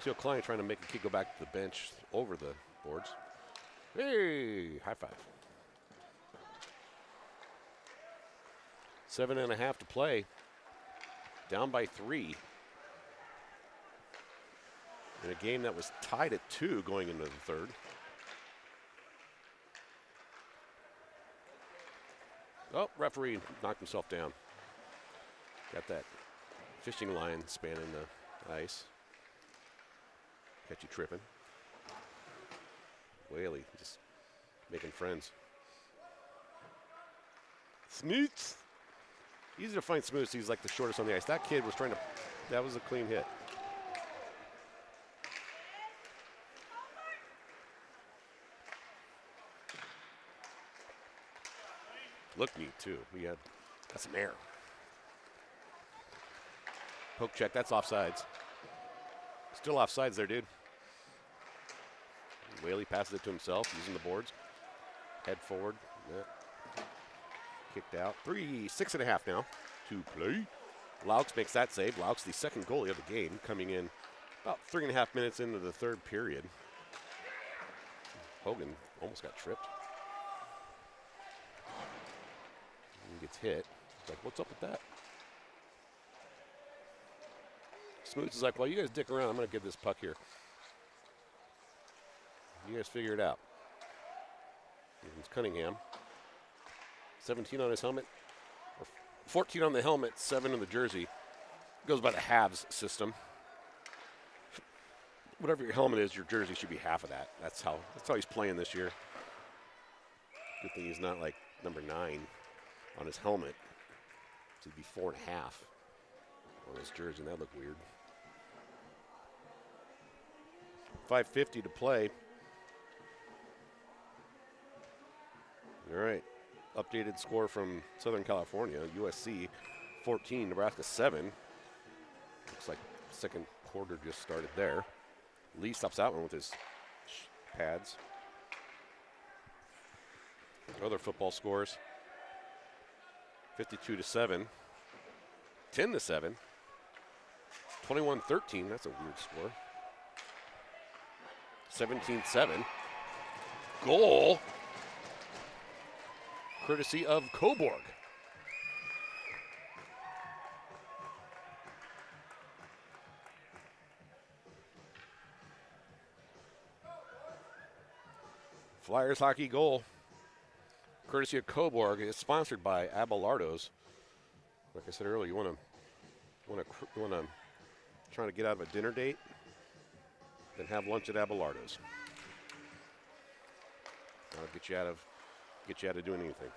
Teal Klein trying to make a kid go back to the bench over the boards. Hey, high five. 7.5 to play. Down by 3. In a game that was tied at 2 going into the third. Oh, referee knocked himself down. Got that fishing line spanning the ice. Got you tripping. Whaley just making friends. Smoots. Easy to find Smoots. He's like the shortest on the ice. That kid was trying to, that was a clean hit. Looked neat too. Got some air. Poke check, that's offsides. Still offsides there, dude. Whaley passes it to himself, using the boards. Head forward. Yeah. Kicked out. 6.5 now to play. Laux makes that save. Laux, the second goalie of the game, coming in about 3.5 minutes into the third period. Hogan almost got tripped. He gets hit. He's like, what's up with that? Smoots is like, well, you guys dick around. I'm going to get this puck here. You guys figure it out. It's Cunningham. 17 on his helmet. Or 14 on the helmet, 7 on the jersey. Goes by the halves system. Whatever your helmet is, your jersey should be half of that. That's how he's playing this year. Good thing he's not like number 9 on his helmet. So it'd be 4.5 on this jersey, and that look weird. 5:50 to play. All right. Updated score from Southern California. USC 14, Nebraska 7. Looks like second quarter just started there. Lee stops out one with his pads. Other football scores. 52-7. 10-7. 21-13. That's a weird score. 17-7. Goal. Courtesy of Coburg. Flyers hockey goal. Courtesy of Coburg. It's sponsored by Abelardo's. Like I said earlier, you want to try to get out of a dinner date, then have lunch at Abelardo's. That'll get you out of doing anything.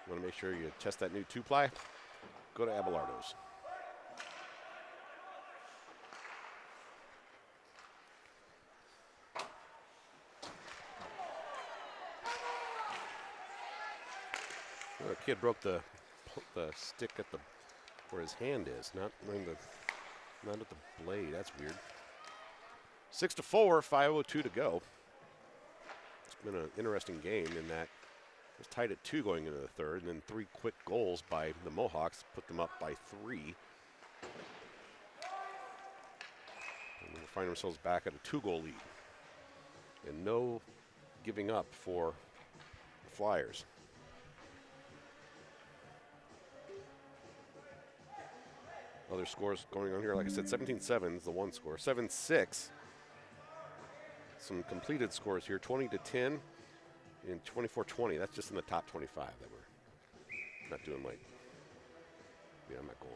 You want to make sure you test that new 2-ply? Go to Abelardo's. Oh, a kid broke the stick at the where his hand is, not at the blade. That's weird. 6-4, 5:02 to go. It's been an interesting game in that it was tied at 2 going into the third, and then 3 quick goals by the Mohawks put them up by 3. And we'll find ourselves back at a 2-goal lead. And no giving up for the Flyers. Other scores going on here, like I said, 17-7 is the one score. 7-6. Some completed scores here, 20-10 and 24-20. That's just in the top 25 that we're not doing like, yeah, I'm not going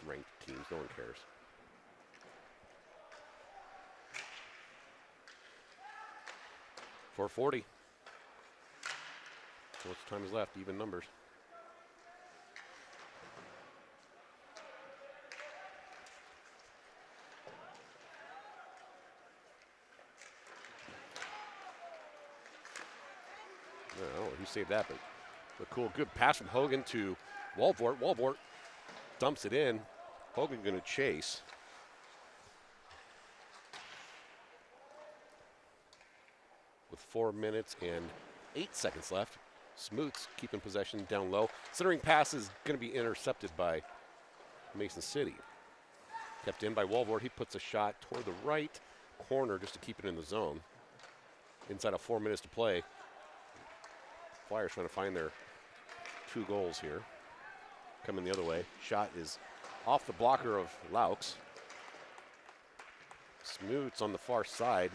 unranked teams. No one cares. .440. So much time is left, even numbers. I don't know who saved that, but cool. Good pass from Hogan to Walvort. Walvort dumps it in. Hogan going to chase. With 4 minutes and 8 seconds left. Smoots keeping possession down low. Centering pass is going to be intercepted by Mason City. Kept in by Walvort. He puts a shot toward the right corner just to keep it in the zone. Inside of 4 minutes to play. Flyers trying to find their 2 goals here. Coming the other way. Shot is off the blocker of Laux. Smoots on the far side.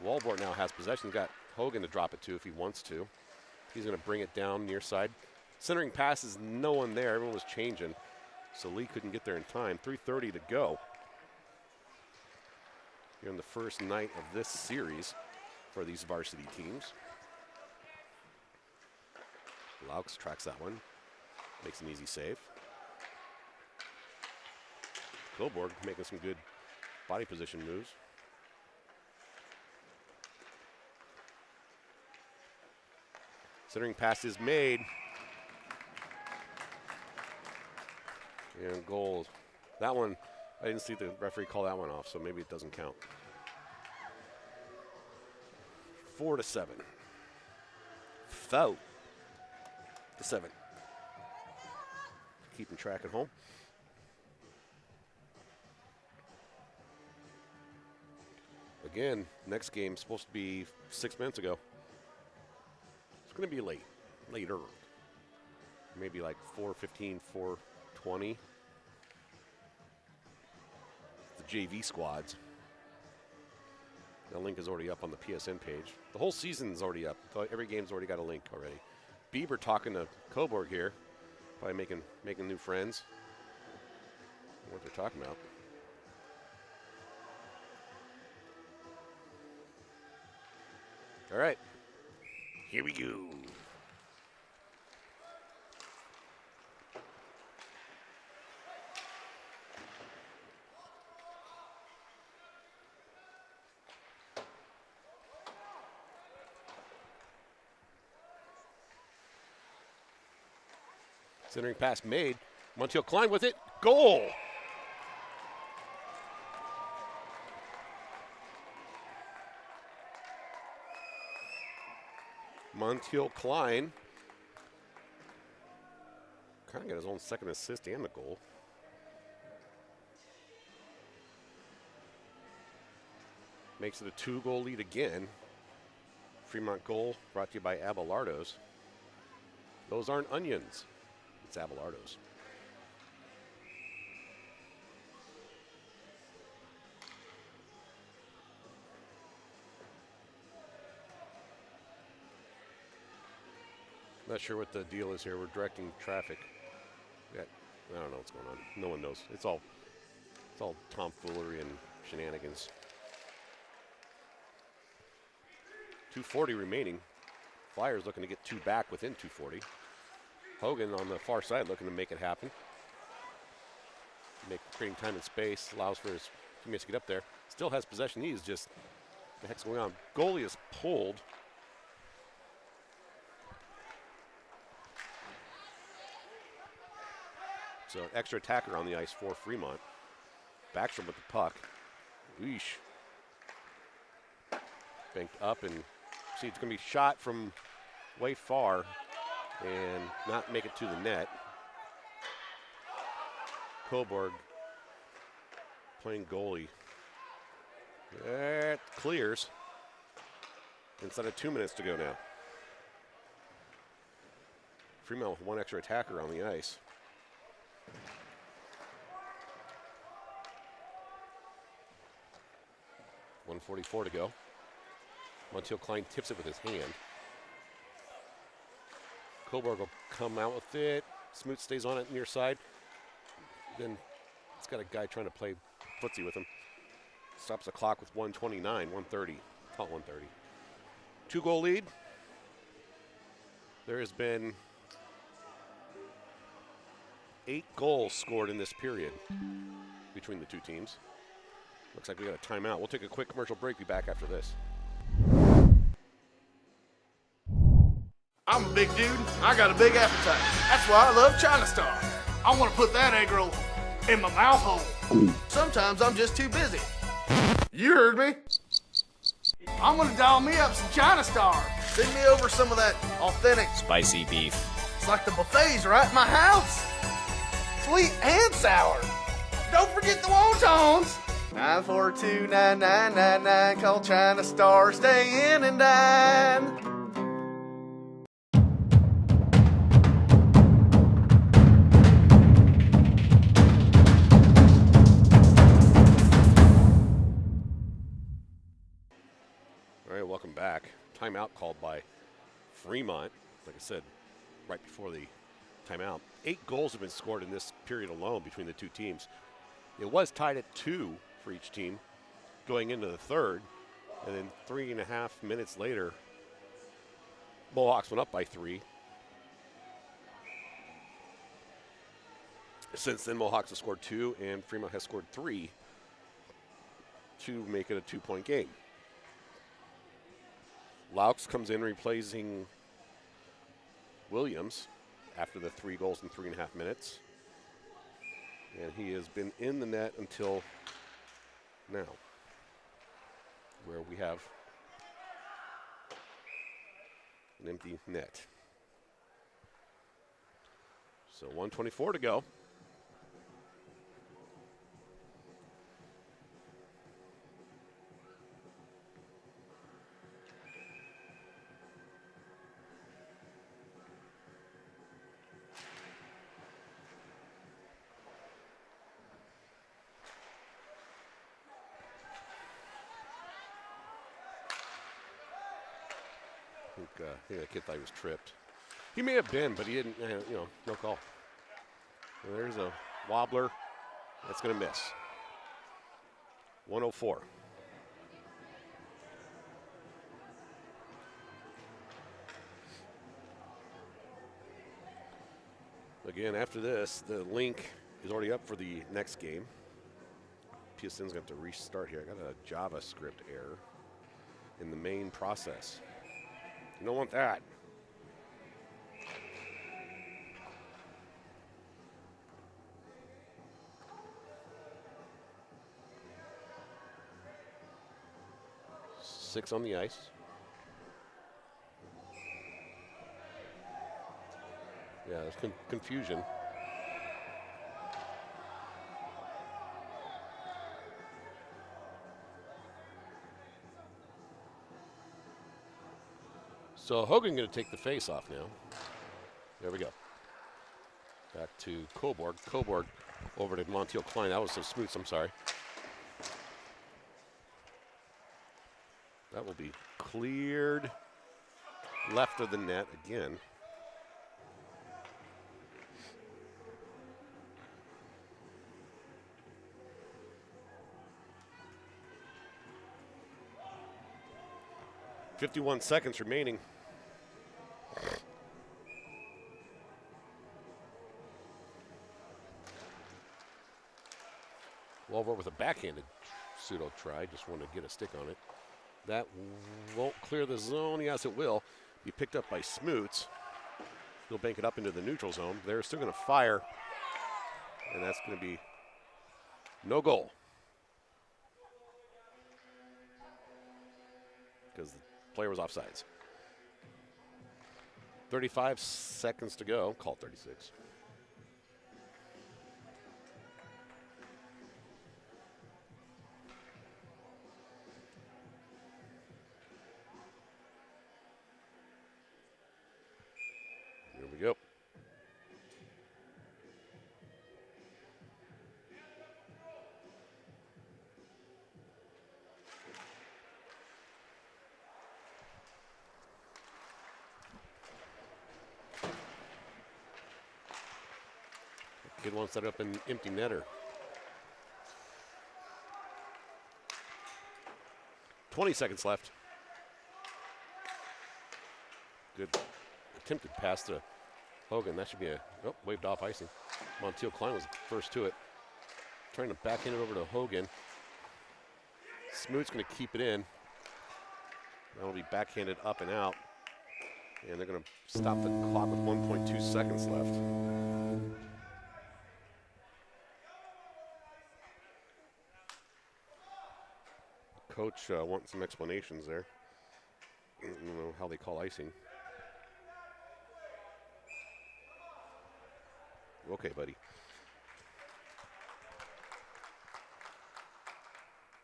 Walvort now has possession. He's got Hogan to drop it to if he wants to. He's going to bring it down near side. Centering pass is no one there. Everyone was changing. So Lee couldn't get there in time. 3:30 to go. Here on the first night of this series for these varsity teams. Laux tracks that one. Makes an easy save. Coburg making some good body position moves. Centering pass is made. And goal. That one, I didn't see the referee call that one off, so maybe it doesn't count. 4-7. 4-7. Keeping track at home. Again, next game supposed to be 6 minutes ago. It's going to be later. Maybe like 4:15, 4:20. The JV squads. The link is already up on the PSN page. The whole season's already up. Every game's already got a link already. Bieber talking to Coburg here, probably making new friends. I don't know what they're talking about. All right. Here we go. Centering pass made. Montiel Klein with it. Goal! Montiel Klein kind of got his own second assist and the goal. Makes it a 2-goal lead again. Fremont goal brought to you by Abelardo's. Those aren't onions. It's Abelardo's. Not sure what the deal is here. We're directing traffic. I don't know what's going on. No one knows. It's all tomfoolery and shenanigans. 2:40 remaining. Flyers looking to get 2 back within 2:40. Hogan on the far side looking to make it happen. Creating time and space, allows for his teammates to get up there. Still has possession. He's just, what the heck's going on? Goalie is pulled. So extra attacker on the ice for Fremont. Backstrom with the puck. Weesh. Banked up and see it's going to be shot from way far and not make it to the net. Coburg playing goalie. That clears. Inside of 2 minutes to go now. Fremont with 1 extra attacker on the ice. .144 to go. Montiel Klein tips it with his hand. Coburg will come out with it. Smoot stays on it near side. Then it's got a guy trying to play footsie with him. Stops the clock with 1:29, 1:30. Call 1:30. 2-goal lead. There has been 8 goals scored in this period between the two teams. Looks like we got a timeout. We'll take a quick commercial break. Be back after this. I'm a big dude. I got a big appetite. That's why I love China Star. I want to put that egg roll in my mouth hole. Sometimes I'm just too busy. You heard me. I'm going to dial me up some China Star. Send me over some of that authentic Spicy beef. It's like the buffets right in my house. Sweet and sour. Don't forget the wontons. 942-9999. Call China Star. Stay in and dine. All right, welcome back. Timeout called by Fremont. Like I said, right before the timeout. 8 goals have been scored in this period alone between the two teams. It was tied at 2 for each team going into the third. And then 3.5 minutes later, Mohawks went up by 3. Since then, Mohawks have scored 2 and Fremont has scored 3 to make it a 2-point game. Laux comes in replacing Williams after the 3 goals in 3.5 minutes. And he has been in the net until now, where we have an empty net. So 1:24 to go. I think that kid thought he was tripped. He may have been, but he didn't, no call. And there's a wobbler. That's going to miss. 104. Again, after this, the link is already up for the next game. PSN's going to have to restart here. I got a JavaScript error in the main process. You don't want that. Six on the ice. Yeah, there's confusion. So Hogan going to take the face off now. There we go. Back to Coburg. Coburg over to Montiel Klein. That was some Smoots, I'm sorry. That will be cleared left of the net again. .51 seconds remaining. Wolver with a backhanded pseudo try. Just wanted to get a stick on it. That won't clear the zone. Yes, it will. Be picked up by Smoots. He'll bank it up into the neutral zone. They're still going to fire. And that's going to be no goal. Because the player was offsides. 35 seconds to go. Call 36. Here we go. Kid wants that up an empty netter. 20 seconds left. Good attempted pass to Hogan. That should be a waved off icing. Montiel Klein was first to it. Trying to backhand it over to Hogan. Smoot's going to keep it in. That'll be backhanded up and out. And they're going to stop the clock with 1.2 seconds left. Coach wants some explanations there. I don't know how they call icing. Okay, buddy.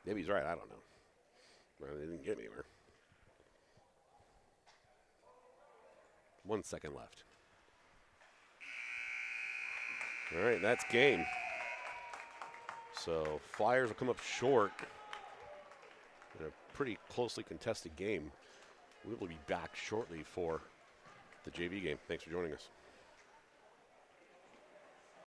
Maybe he's right. I don't know. Well, they didn't get anywhere. 1 second left. All right, that's game. So Flyers will come up short in a pretty closely contested game. We will be back shortly for the JV game. Thanks for joining us.